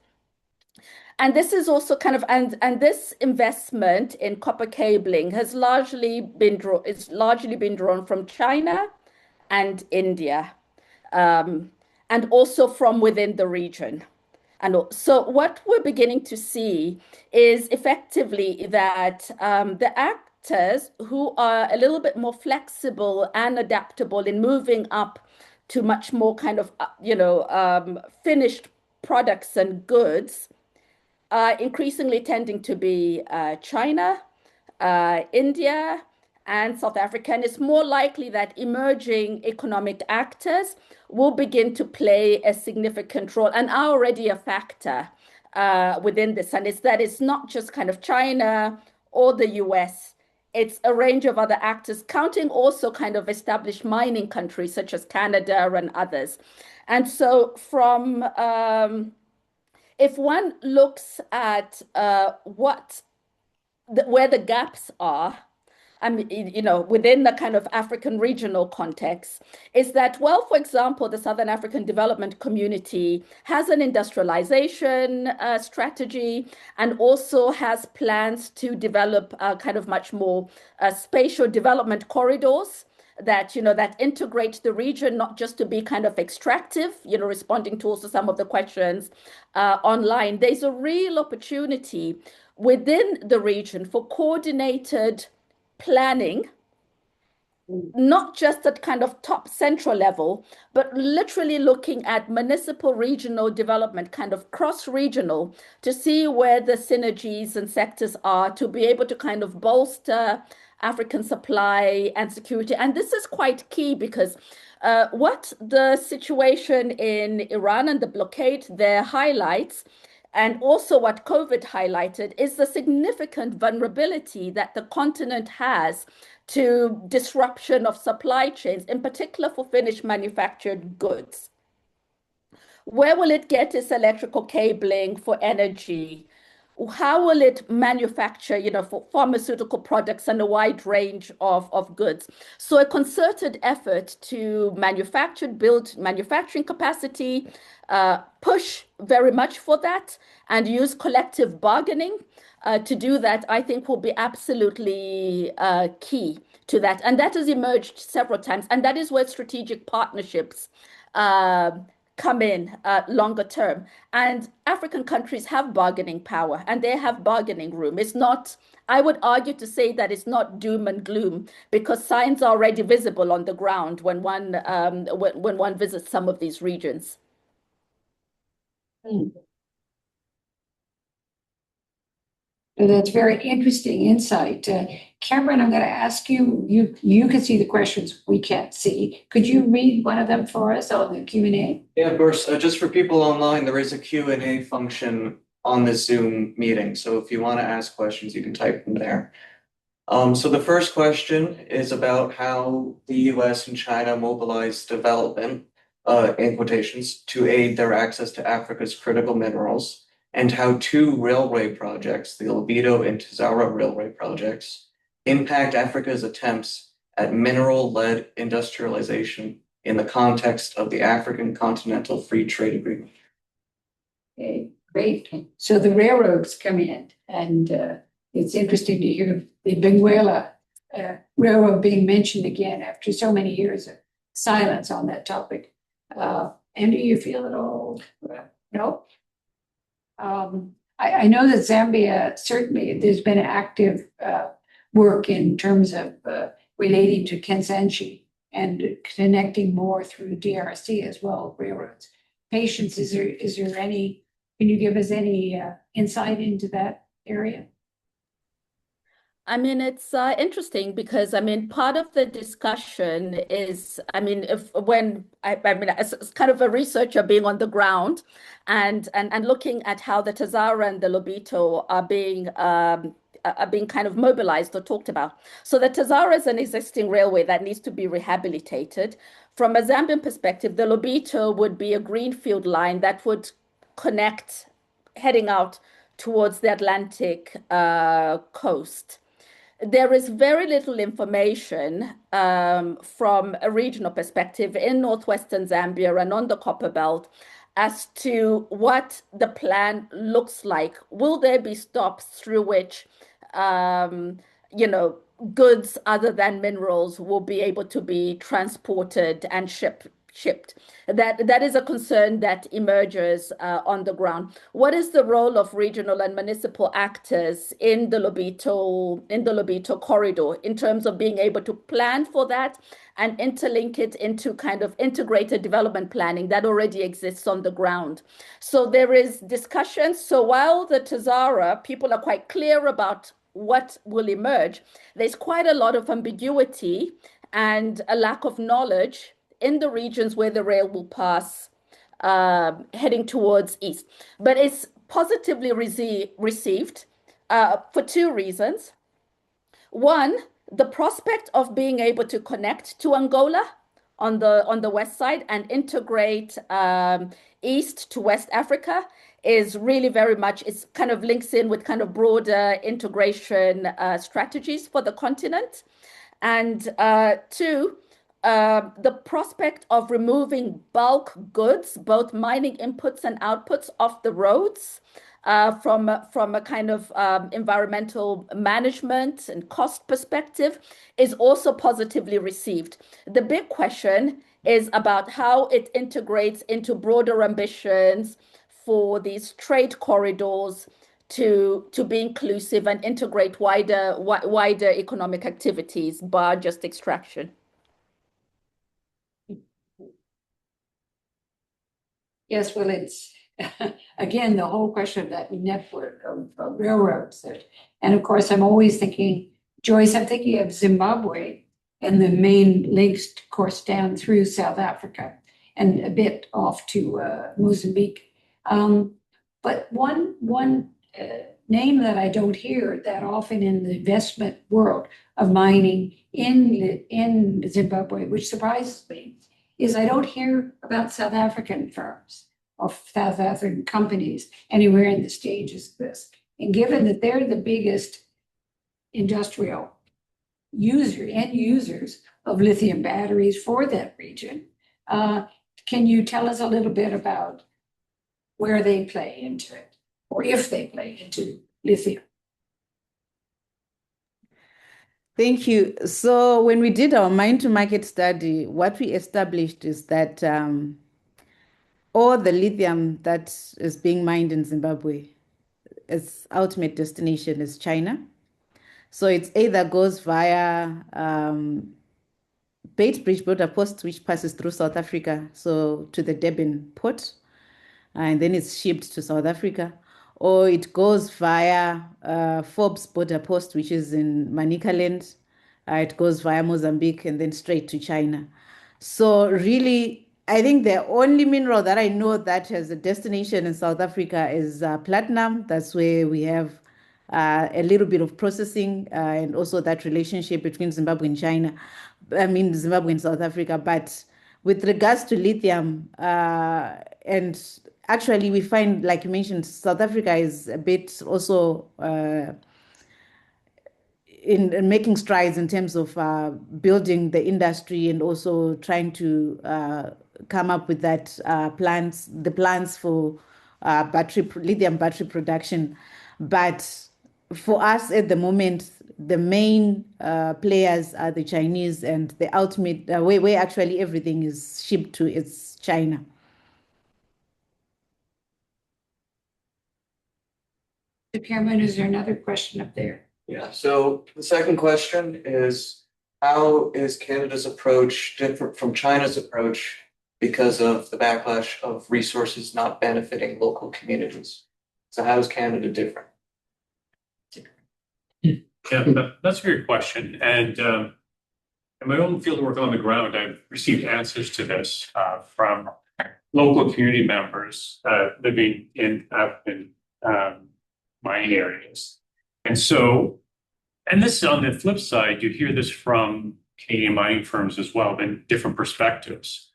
And this is also kind of, and this investment in copper cabling has largely been drawn from China and India, and also from within the region. And so what we're beginning to see is effectively that the actors who are a little bit more flexible and adaptable in moving up to much more kind of, finished products and goods are increasingly tending to be China, India, and South Africa. And it's more likely that emerging economic actors will begin to play a significant role and are already a factor within this. And it's not just kind of China or the US, it's a range of other actors, counting also kind of established mining countries such as Canada and others. And so if one looks at where the gaps are, within the kind of African regional context, is that, well, for example, the Southern African Development Community has an industrialization strategy and also has plans to develop kind of much more spatial development corridors that integrate the region, not just to be kind of extractive, responding to also some of the questions online. There's a real opportunity within the region for coordinated planning, not just at kind of top central level, but literally looking at municipal regional development, kind of cross-regional, to see where the synergies and sectors are to be able to kind of bolster African supply and security. And this is quite key because what the situation in Iran and the blockade there highlights, and also what COVID highlighted, is the significant vulnerability that the continent has to disruption of supply chains, in particular for finished manufactured goods. Where will it get its electrical cabling for energy? How will it manufacture, for pharmaceutical products and a wide range of goods? So a concerted effort to build manufacturing capacity, push very much for that, and use collective bargaining to do that, I think will be absolutely key to that. And that has emerged several times. And that is where strategic partnerships come in longer term. And African countries have bargaining power and they have bargaining room. It's not, I would argue to say that it's not doom and gloom because signs are already visible on the ground when one visits some of these regions. That's very interesting insight. Cameron, I'm going to ask you, you can see the questions we can't see. Could you read one of them for us on the Q&A? Yeah, of course. Just for people online, there is a Q&A function on this Zoom meeting. So if you want to ask questions, you can type them there. So the first question is about how the US and China mobilize development, in quotations, to aid their access to Africa's critical minerals, and how two railway projects, the Lobito and Tazara railway projects, impact Africa's attempts at mineral-led industrialization in the context of the African Continental Free Trade Agreement. Okay, great. So the railroads come in, and it's interesting to hear the Benguela Railroad being mentioned again after so many years of silence on that topic. And do you feel at all? No? I know that Zambia, certainly there's been active work in terms of relating to Kansanshi and connecting more through DRC as well, railroads. Patience, is there any, can you give us any insight into that area? I mean, it's interesting because part of the discussion is, as kind of a researcher being on the ground and looking at how the Tazara and the Lobito are being kind of mobilized or talked about. So the Tazara is an existing railway that needs to be rehabilitated. From a Zambian perspective, the Lobito would be a greenfield line that would connect heading out towards the Atlantic coast. There is very little information from a regional perspective in northwestern Zambia and on the Copper Belt as to what the plan looks like. Will there be stops through which, goods other than minerals will be able to be transported and shipped? That is a concern that emerges on the ground. What is the role of regional and municipal actors in the Lobito corridor in terms of being able to plan for that and interlink it into kind of integrated development planning that already exists on the ground? So there is discussion. So while the Tazara, people are quite clear about what will emerge, there's quite a lot of ambiguity and a lack of knowledge in the regions where the rail will pass, heading towards east. But it's positively received for two reasons. One, the prospect of being able to connect to Angola on the west side and integrate east to West Africa is really very much, it's kind of links in with kind of broader integration strategies for the continent. And two, the prospect of removing bulk goods, both mining inputs and outputs off the roads, from a kind of environmental management and cost perspective is also positively received. The big question is about how it integrates into broader ambitions for these trade corridors to be inclusive and integrate wider economic activities, bar just extraction. Yes, well, it's, again, the whole question of that network of railroads. And of course, I'm always thinking, Joyce, I'm thinking of Zimbabwe and the main links, of course, down through South Africa and a bit off to Mozambique. But one name that I don't hear that often in the investment world of mining in Zimbabwe, which surprises me, is I don't hear about South African firms or South African companies anywhere in the stages of this. And given that they're the biggest industrial end users of lithium batteries for that region, can you tell us a little bit about where they play into it, or if they play into lithium? Thank you. So when we did our mine to market study, what we established is that all the lithium that is being mined in Zimbabwe, its ultimate destination is China. So it either goes via Bridge border post, which passes through South Africa, so to the Durban port, and then it's shipped to South Africa, or it goes via Forbes border post, which is in Manicaland. It goes via Mozambique and then straight to China. So really, I think the only mineral that I know that has a destination in South Africa is platinum. That's where we have a little bit of processing and also that relationship between Zimbabwe and China. I mean, Zimbabwe and South Africa. But with regards to lithium, and actually we find, like you mentioned, South Africa is a bit also in making strides in terms of building the industry and also trying to come up with that the plans for lithium battery production. But for us at the moment, the main players are the Chinese, and the ultimate where actually everything is shipped to is China. Chairman, is there another question up there? Yeah, so the second question is, how is Canada's approach different from China's approach because of the backlash of resources not benefiting local communities? So how is Canada different? Yeah, that's a great question. And in my own field work on the ground, I've received answers to this from local community members living in African mining areas. And so, and this on the flip side, you hear this from Canadian mining firms as well, in different perspectives.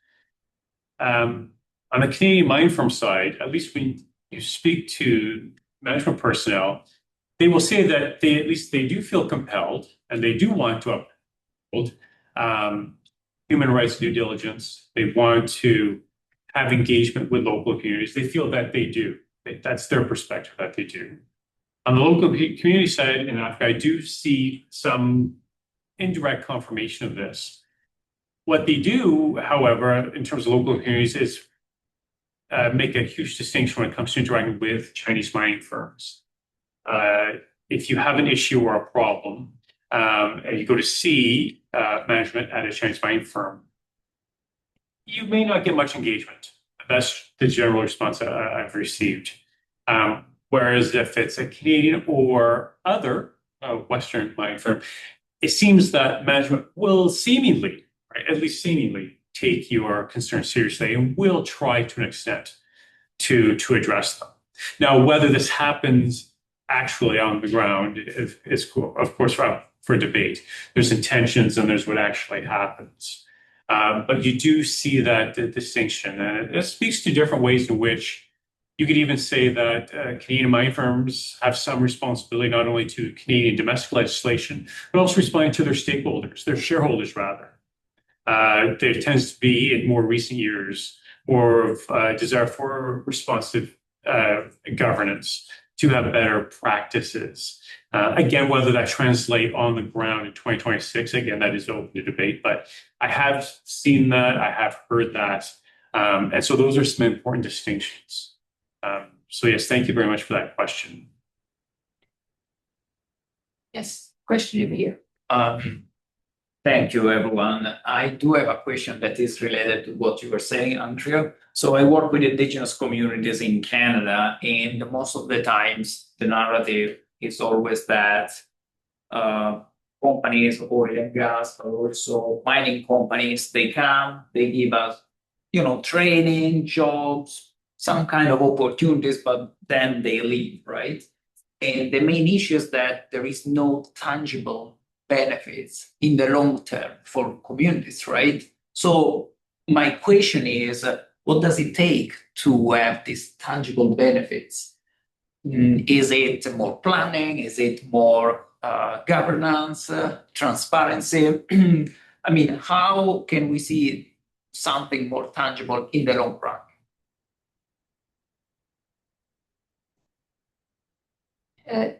On the Canadian mining firm side, at least when you speak to management personnel, they will say that they do feel compelled and they do want to uphold human rights due diligence. They want to have engagement with local communities. They feel that they do. That's their perspective, that they do. On the local community side in Africa, I do see some indirect confirmation of this. What they do, however, in terms of local communities, is make a huge distinction when it comes to interacting with Chinese mining firms. If you have an issue or a problem, and you go to see management at a Chinese mining firm, you may not get much engagement. That's the general response I've received. Whereas if it's a Canadian or other Western mining firm, it seems that management will seemingly, right, at least seemingly, take your concerns seriously and will try to an extent to address them. Now, whether this happens actually on the ground is of course for debate. There's intentions and there's what actually happens. But you do see that distinction, and it speaks to different ways in which you could even say that Canadian mining firms have some responsibility not only to Canadian domestic legislation, but also responding to their stakeholders, their shareholders rather. There tends to be, in more recent years, more of a desire for responsive governance, to have better practices. Again, whether that translate on the ground in 2026, again, that is open to debate, but I have seen that, I have heard that. And so those are some important distinctions. So yes, thank you very much for that question. Yes, question over here. Thank you, everyone. I do have a question that is related to what you were saying, Andrea. So I work with indigenous communities in Canada, and most of the times the narrative is always that companies, oil and gas, but also mining companies, they come, they give us, training, jobs, some kind of opportunities, but then they leave, right? And the main issue is that there is no tangible benefits in the long term for communities, right? So my question is, what does it take to have these tangible benefits? Is it more planning? Is it more governance, transparency? I mean, how can we see something more tangible in the long run?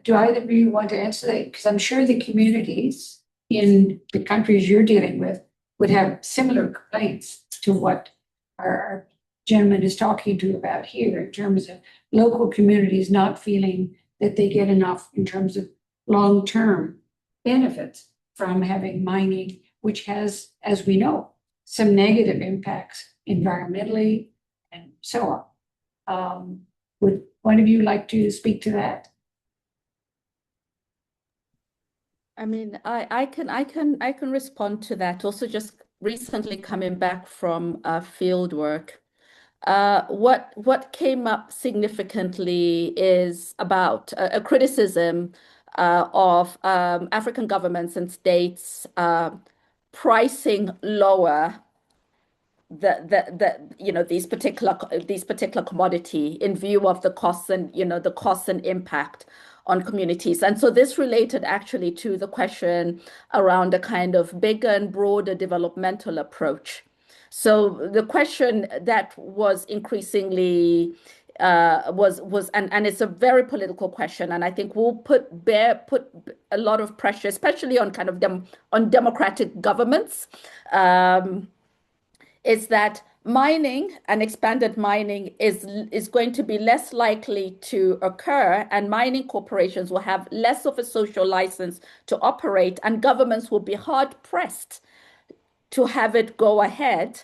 Do either of you want to answer that? Because I'm sure the communities in the countries you're dealing with would have similar complaints to what our gentleman is talking to about here in terms of local communities not feeling that they get enough in terms of long-term benefits from having mining, which has, as we know, some negative impacts environmentally and so on. Would one of you like to speak to that? I mean, I can respond to that. Also, just recently coming back from field work, what came up significantly is about a criticism of African governments and states pricing lower these particular commodity in view of the costs and the costs and impact on communities. And so this related actually to the question around a kind of bigger and broader developmental approach. So the question that was increasingly and it's a very political question, and I think will put a lot of pressure, especially on kind of on democratic governments. Is that mining and expanded mining is going to be less likely to occur, and mining corporations will have less of a social license to operate, and governments will be hard pressed to have it go ahead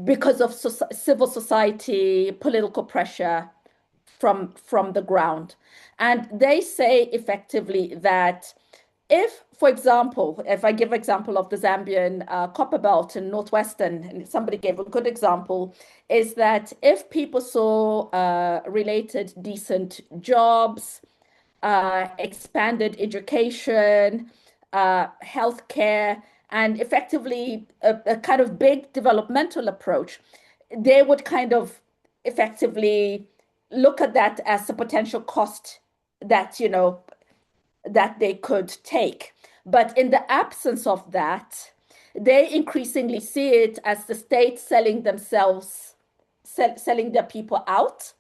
because of civil society, political pressure from the ground. And they say effectively that if, for example, if I give example of the Zambian copper belt in northwestern, and somebody gave a good example, is that if people saw related decent jobs, expanded education, healthcare, and effectively a kind of big developmental approach, they would kind of effectively look at that as a potential cost that, that they could take. But in the absence of that, they increasingly see it as the state selling their people out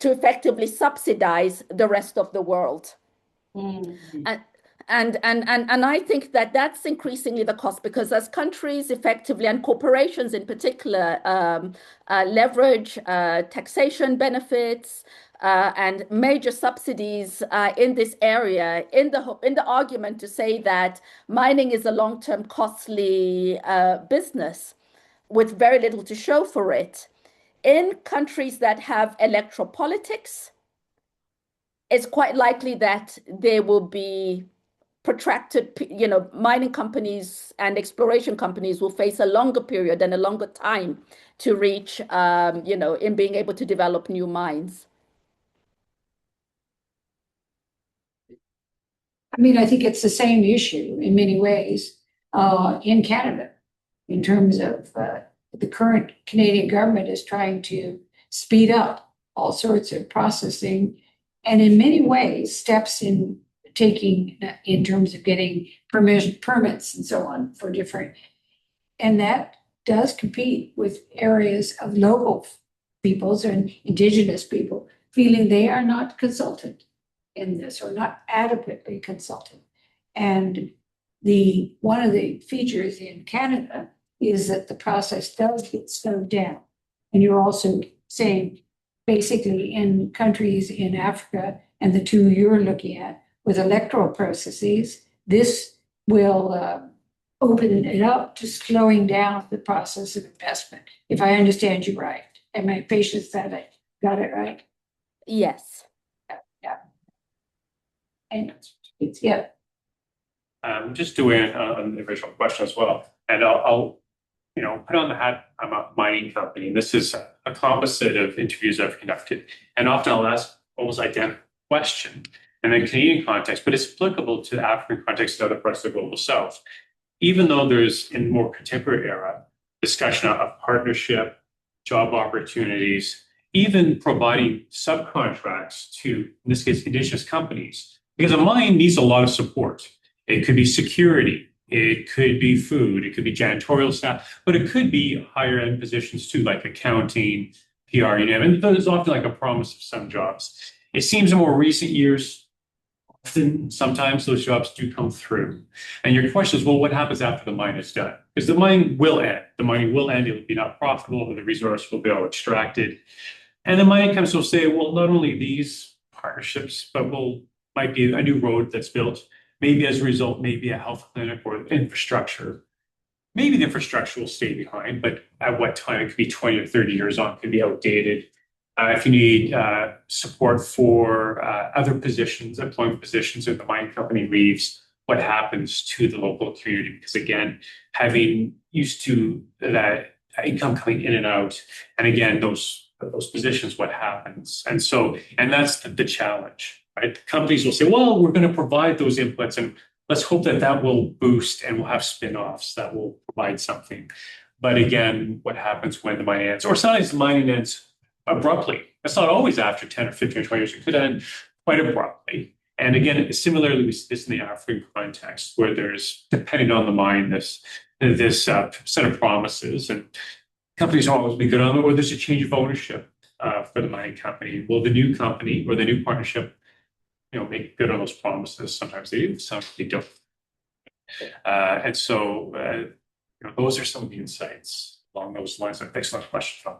to effectively subsidize the rest of the world. Mm-hmm. And I think that that's increasingly the cost, because as countries effectively and corporations in particular leverage taxation benefits and major subsidies in this area, in the argument to say that mining is a long-term costly business with very little to show for it, in countries that have electoral politics, it's quite likely that there will be protracted, mining companies and exploration companies will face a longer period and a longer time to reach, in being able to develop new mines. I mean, I think it's the same issue in many ways in Canada, in terms of the current Canadian government is trying to speed up all sorts of processing, and in many ways steps in taking in terms of getting permits and so on for different, and that does compete with areas of local peoples and indigenous people feeling they are not consulted in this or not adequately consulted. And one of the features in Canada is that the process does get slowed down. And you're also saying basically in countries in Africa and the two you're looking at, with electoral processes, this will open it up to slowing down the process of investment, if I understand you right. And my patients said I got it right? Yes. Yeah. And it's, yeah, Just to weigh in on the original question as well, and I'll put on the hat. I'm a mining company, and this is a composite of interviews I've conducted, and often I'll ask almost identical question in the Canadian context, but it's applicable to the African context and other parts of the global South. Even though there's in more contemporary era discussion of partnership, job opportunities, even providing subcontracts to, in this case, indigenous companies, because a mine needs a lot of support. It could be security, it could be food, it could be janitorial staff, but it could be higher end positions too, like accounting, PR, and there's often like a promise of some jobs. It seems in more recent years, often sometimes those jobs do come through. And your question is, well, what happens after the mine is done? Because the mine will end. The mining will end, it will be not profitable, but the resource will be all extracted. And the mining companies will say, well, not only these partnerships, but might be a new road that's built. Maybe as a result, maybe a health clinic or infrastructure. Maybe the infrastructure will stay behind, but at what time? It could be 20 or 30 years on, it could be outdated. If you need support for other positions, employment positions, if the mining company leaves, what happens to the local community? Because again, having used to that income coming in and out, and again, those positions, what happens? And that's the challenge. Right? The companies will say, well, we're going to provide those inputs and let's hope that will boost and we'll have spin-offs that will provide something. But again, what happens when the mine ends? Or sometimes the mining ends abruptly. That's not always after 10 or 15 or 20 years. It could end quite abruptly. And again, similarly, we see this in the African context where there's, depending on the mine, this set of promises and companies will always be good on it, or there's a change of ownership for the mining company. Will the new company or the new partnership make good on those promises? Sometimes they do, sometimes they don't. And so those are some of the insights along those lines. Excellent question, Tom.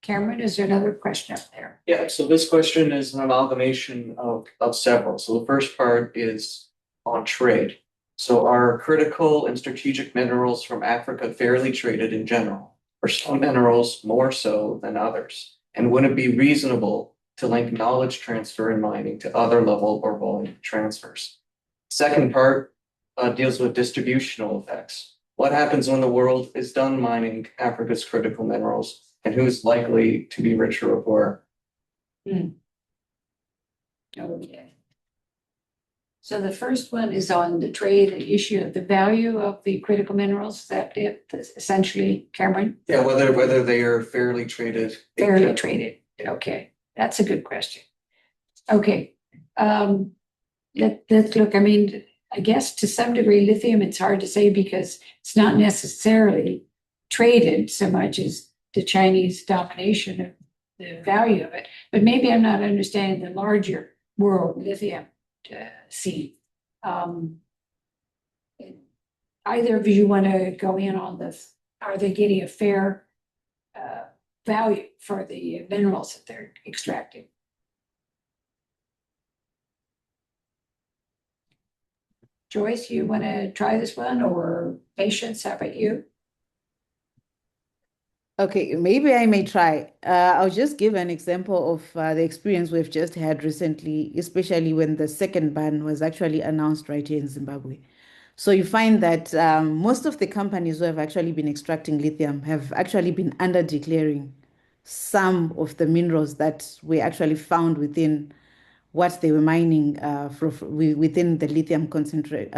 Cameron, is there another question up there? Yeah, so this question is an amalgamation of several. So the first part is on trade. So are critical and strategic minerals from Africa fairly traded in general, or some minerals more so than others? And would it be reasonable to link knowledge transfer in mining to other level or volume transfers? Second part deals with distributional effects. What happens when the world is done mining Africa's critical minerals, and who's likely to be richer or poorer? Okay. So the first one is on the trade issue of the value of the critical minerals. That it essentially, Cameron? Yeah, whether they are fairly traded. Fairly traded. Okay, that's a good question. Okay, let's look. I mean, I guess to some degree, lithium, it's hard to say because it's not necessarily traded so much as the Chinese domination of the value of it. But maybe I'm not understanding the larger world lithium scene. Either of you want to go in on this? Are they getting a fair value for the minerals that they're extracting? Joyce, you want to try this one, or Patience, how about you? Okay, maybe I may try. I'll just give an example of the experience we've just had recently, especially when the second ban was actually announced right here in Zimbabwe. So you find that most of the companies who have actually been extracting lithium have actually been under declaring some of the minerals that were actually found within what they were mining within the lithium concentrate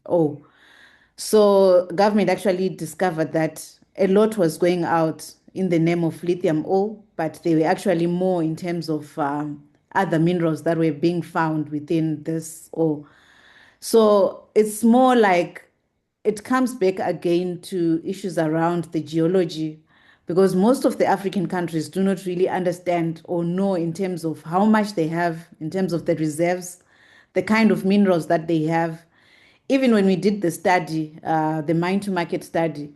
ore. So government actually discovered that a lot was going out in the name of lithium ore, but they were actually more in terms of other minerals that were being found within this ore. So it's more like it comes back again to issues around the geology, because most of the African countries do not really understand or know in terms of how much they have, in terms of the reserves, the kind of minerals that they have. Even when we did the study, the mine to market study,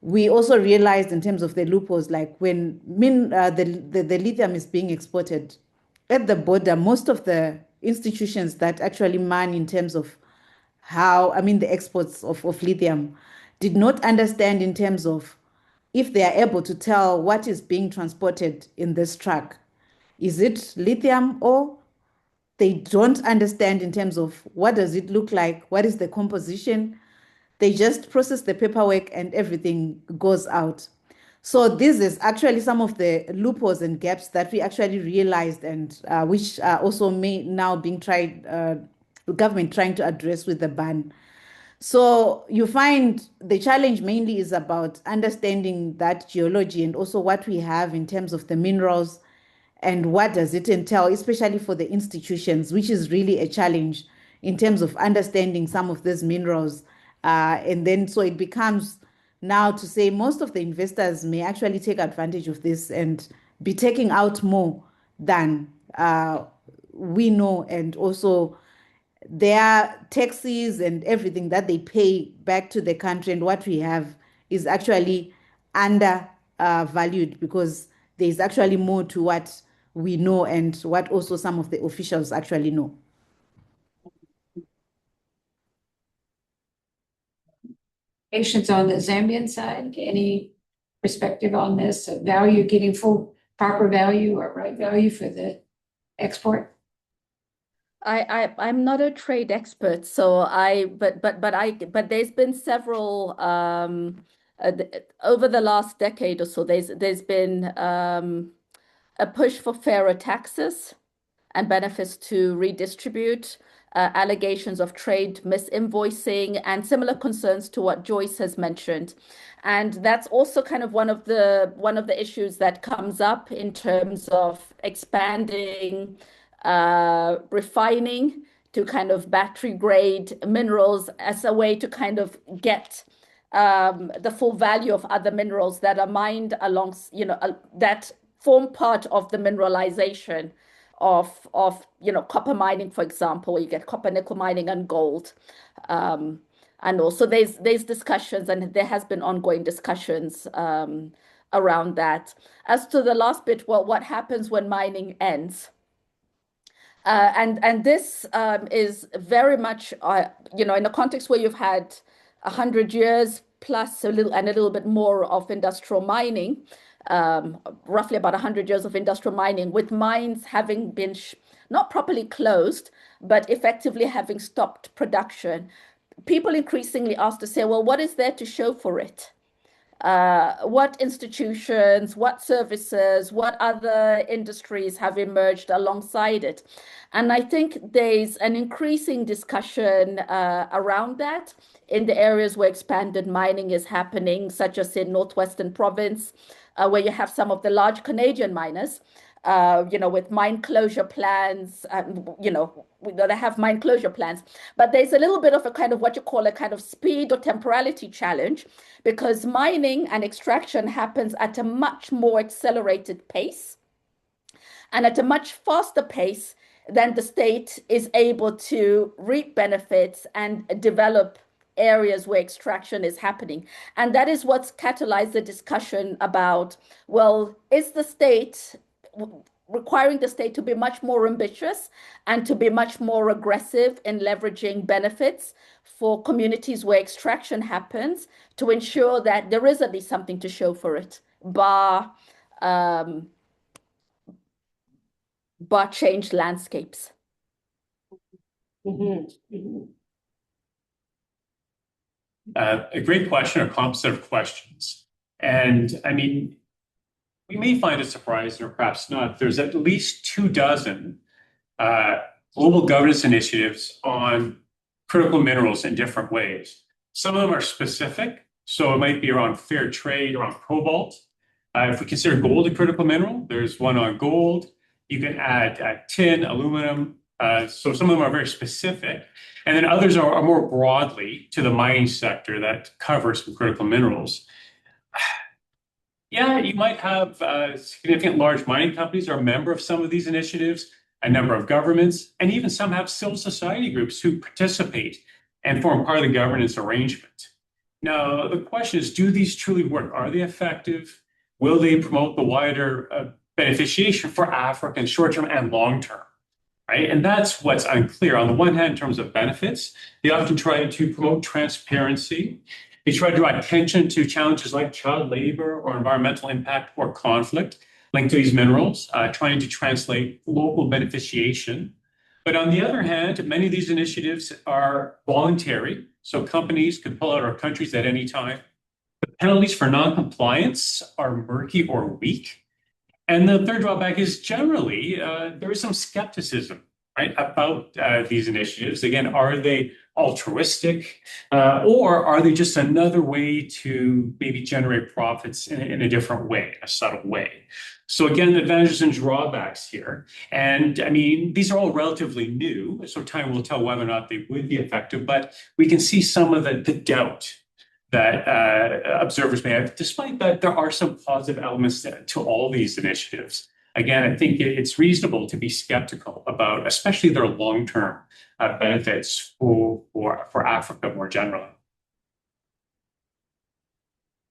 we also realized in terms of the loopholes, like when the lithium is being exported, at the border, most of the institutions that actually man in terms of the exports of lithium did not understand in terms of if they are able to tell what is being transported in this truck. Is it lithium, or they don't understand in terms of what does it look like? What is the composition? They just process the paperwork and everything goes out. So this is actually some of the loopholes and gaps that we actually realized, and which are also now being tried, the government trying to address with the ban. So you find the challenge mainly is about understanding that geology and also what we have in terms of the minerals and what does it entail, especially for the institutions, which is really a challenge in terms of understanding some of these minerals. And then so it becomes now to say most of the investors may actually take advantage of this and be taking out more than we know, and also their taxes and everything that they pay back to the country, and what we have is actually under valued, because there's actually more to what we know and what also some of the officials actually know. Patients on the Zambian side, any perspective on this, value, getting full proper value or right value for the export? I'm not a trade expert, so but there's been several over the last decade or so. There's been a push for fairer taxes and benefits to redistribute, allegations of trade misinvoicing, and similar concerns to what Joyce has mentioned. And that's also kind of one of the issues that comes up in terms of expanding refining to kind of battery grade minerals as a way to kind of get the full value of other minerals that are mined along, that form part of the mineralization of copper mining, for example, where you get copper, nickel mining, and gold. And also there's discussions, and there has been ongoing discussions around that. As to the last bit, well, what happens when mining ends? And this is very much, in a context where you've had 100 years plus a little bit more of industrial mining, roughly about 100 years of industrial mining, with mines having been not properly closed, but effectively having stopped production. People increasingly ask to say, well, what is there to show for it? What institutions, what services, what other industries have emerged alongside it? And I think there's an increasing discussion around that in the areas where expanded mining is happening, such as in Northwestern Province, where you have some of the large Canadian miners, with mine closure plans, they have mine closure plans. But there's a little bit of a kind of what you call a kind of speed or temporality challenge, because mining and extraction happens at a much more accelerated pace and at a much faster pace than the state is able to reap benefits and develop areas where extraction is happening. And that is what's catalyzed the discussion about, well, is the state requiring the state to be much more ambitious and to be much more aggressive in leveraging benefits for communities where extraction happens, to ensure that there is at least something to show for it, bar changed landscapes. A great question, or complex set of questions. And I mean, we may find it surprising, or perhaps not. There's at least 24 global governance initiatives on critical minerals in different ways. Some of them are specific, so it might be around fair trade, around cobalt. If we consider gold a critical mineral, there's one on gold. You can add tin, aluminum. So some of them are very specific. And then others are more broadly to the mining sector that covers some critical minerals. Yeah, you might have significant large mining companies are a member of some of these initiatives, a number of governments, and even some have civil society groups who participate and form part of the governance arrangement. Now, the question is, do these truly work? Are they effective? Will they promote the wider beneficiation for Africa in short term and long term. Right? And that's what's unclear. On the one hand, in terms of benefits, they often try to promote transparency. They try to draw attention to challenges like child labor or environmental impact or conflict linked to these minerals, trying to translate local beneficiation. But on the other hand, many of these initiatives are voluntary. So companies can pull out of countries at any time. The penalties for non-compliance are murky or weak. And the third drawback is generally there is some skepticism, right, about these initiatives. Again, are they altruistic or are they just another way to maybe generate profits in a different way, a subtle way? So again, the advantages and drawbacks here. And I mean, these are all relatively new, so time will tell whether or not they would be effective, but we can see some of the doubt that observers may have, despite that there are some positive elements to all these initiatives. Again, I think it's reasonable to be skeptical about, especially their long-term benefits for Africa more generally.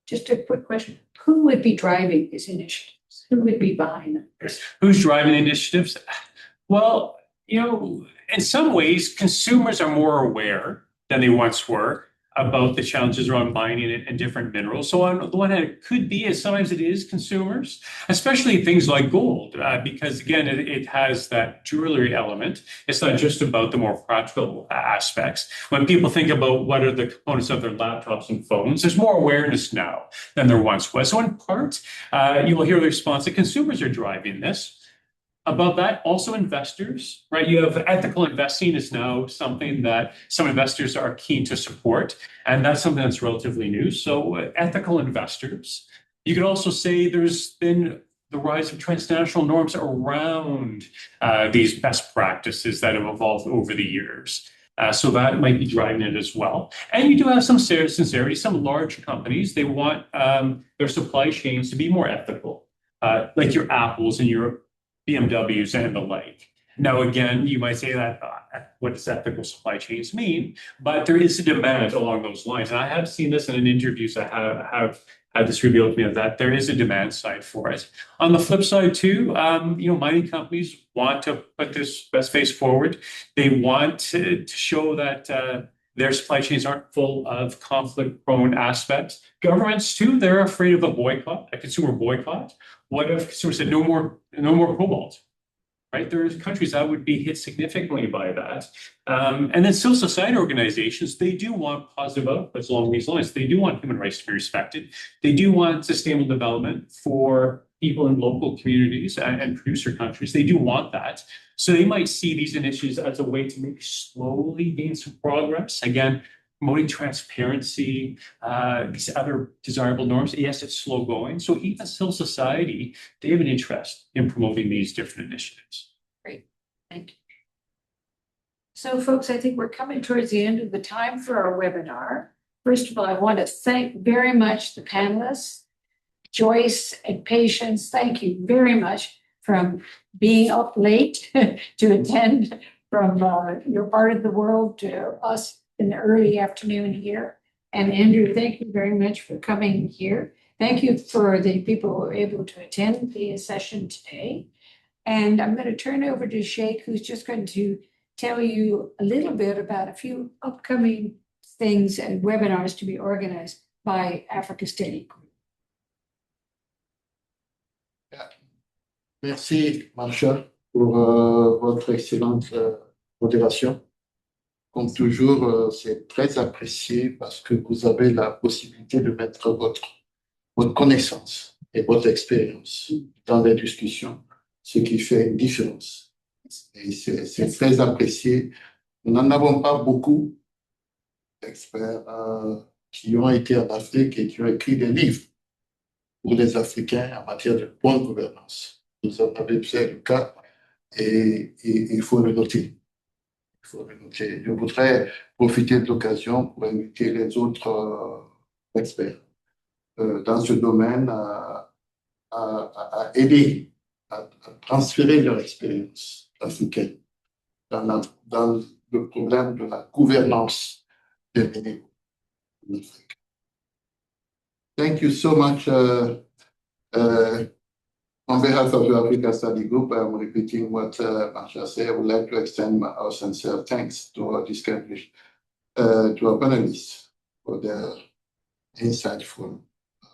Just a quick question. Who would be driving these initiatives? Who would be behind them? Who's driving initiatives? Well, you know, in some ways, consumers are more aware than they once were about the challenges around mining and different minerals. So on the one hand, it could be, as sometimes it is, consumers, especially things like gold, because again, it has that jewelry element. It's not just about the more practical aspects. When people think about what are the components of their laptops and phones, there's more awareness now than there once was. So in part, you will hear the response that consumers are driving this. Above that, also investors, right? You have ethical investing is now something that some investors are keen to support, and that's something that's relatively new. So ethical investors. You could also say there's been the rise of transnational norms around these best practices that have evolved over the years. So that might be driving it as well. And you do have some sincerity. Some large companies, they want their supply chains to be more ethical, like your Apples and your BMWs and the like. Now, again, you might say that what does ethical supply chains mean? But there is a demand along those lines. And I have seen this in interviews that have had this revealed to me that there is a demand side for it. On the flip side, too, you know, mining companies want to put this best face forward. They want to show that their supply chains aren't full of conflict-prone aspects. Governments, too, they're afraid of a boycott, a consumer boycott. What if consumers said no more cobalt? Right? There's countries that would be hit significantly by that. And then civil society organizations, they do want positive outputs along these lines. They do want human rights to be respected. They do want sustainable development for people in local communities and producer countries. They do want that. So they might see these initiatives as a way to maybe slowly gain some progress. Again, promoting transparency, these other desirable norms. Yes, it's slow going. So even civil society, they have an interest in promoting these different initiatives. Great, thank you. So folks, I think we're coming towards the end of the time for our webinar. First of all, I want to thank very much the panelists, Joyce and Patience. Thank you very much from being up late to attend from your part of the world to us in the early afternoon here. And Andrew, thank you very much for coming here. Thank you for the people who were able to attend the session today. And I'm going to turn over to Sheikh, who's just going to tell you a little bit about a few upcoming things and webinars to be organized by Africa Study Group. Merci, Marsha, pour votre excellente modération. Comme toujours, c'est très apprécié parce que vous avez la possibilité de mettre votre connaissance et votre expérience dans les discussions, ce qui fait une différence. Et c'est très apprécié. Nous n'en avons pas beaucoup d'experts qui ont été en Afrique et qui ont écrit des livres pour les Africains en matière de bonne gouvernance. Vous en avez fait le cas et il faut le noter. Il faut le noter. Je voudrais profiter de l'occasion pour inviter les autres experts dans ce domaine à aider, à transférer leur expérience africaine dans le problème de la gouvernance des minéraux en Afrique. Thank you so much, On behalf of the Africa Study Group, I'm repeating what Marsha said. I would like to extend our sincere thanks to our distinguished, to our panelists for their insightful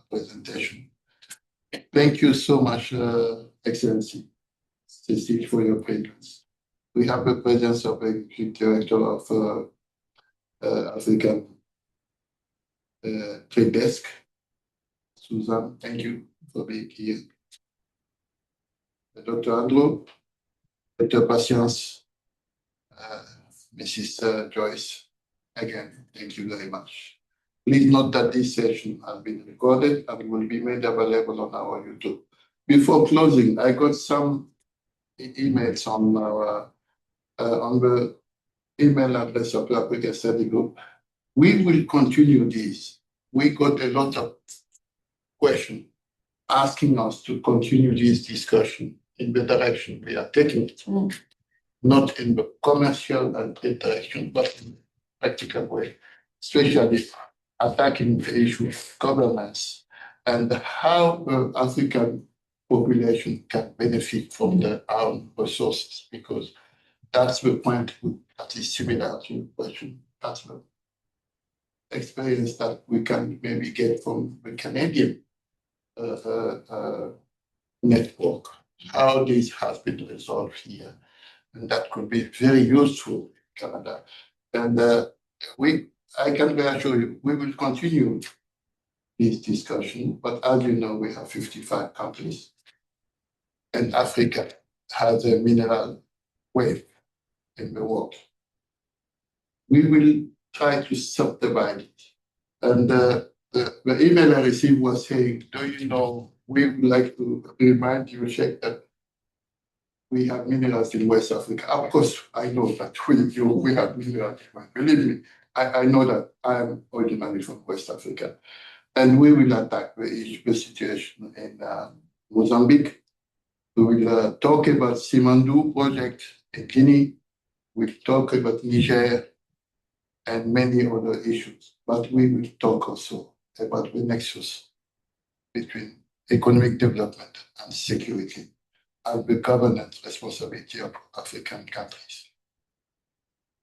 presentation. Thank you so much, Excellency Cecile, for your presence. We have the presence of the Executive Director of African Trade Desk, Susan. Thank you for being here. Dr. Andrew, Dr. Patience, Mrs. Joyce, again, thank you very much. Please note that this session has been recorded and will be made available on our YouTube. Before closing, I got some emails on our on the email address of the Africa Study Group. We will continue this. We got a lot of questions asking us to continue this discussion in the direction we are taking it, not in the commercial and trade direction, but in a practical way, especially attacking the issue of governance and how the African population can benefit from their own resources, because that's the point that is similar to your question. That's the experience that we can maybe get from the Canadian network, how this has been resolved here. And that could be very useful in Canada. And I can assure you, we will continue this discussion, but as you know, we have 55 countries, and Africa has a mineral wealth in the world. We will try to subdivide it. And the email I received was saying, do you know, we would like to remind you, Sheikh, that we have minerals in West Africa. Of course, I know that we have minerals. Believe me, I know that I am originally from West Africa. And we will attack the situation in Mozambique. We will talk about Simandou project in Guinea. We'll talk about Niger and many other issues. But we will talk also about the nexus between economic development and security and the governance responsibility of African countries.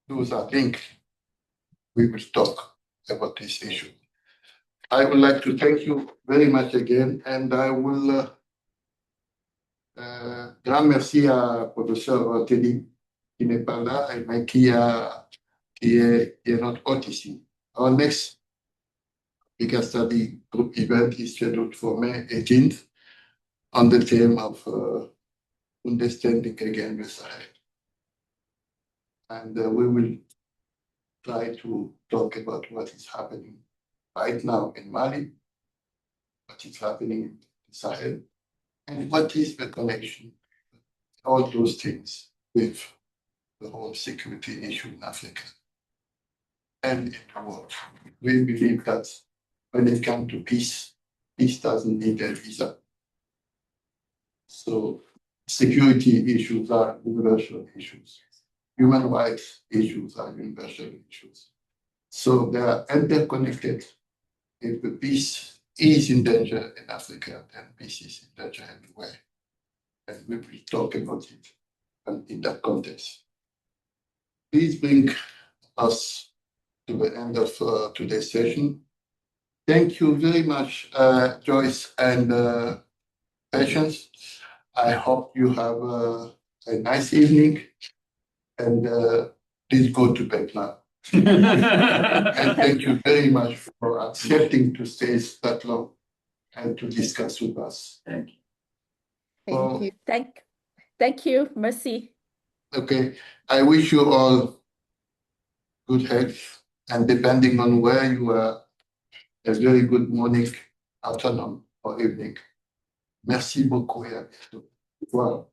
Those are linked. We will talk about this issue. I would like to thank you very much again, and I will grand merci à professeur Teddy qui n'est pas là, mais qui est notre hôte ici. Our next Africa Study Group event is scheduled for May 18th on the theme of understanding again the Sahel. And we will try to talk about what is happening right now in Mali, what is happening in the Sahel, and what is the connection, all those things with the whole security issue in Africa and in the world. We believe that when it comes to peace, peace doesn't need a visa. So security issues are universal issues. Human rights issues are universal issues. So they are interconnected. If the peace is in danger in Africa, then peace is in danger everywhere. And we will talk about it and in that context. Please bring us to the end of today's session. Thank you very much, Joyce and Patience. I hope you have a nice evening, and please go to bed now. And thank you very much for accepting to stay that long and to discuss with us. Thank you. Thank you. Merci. Okay. I wish you all good health, and depending on where you are, a very good morning, afternoon, or evening. Merci beaucoup et à bientôt. Au revoir.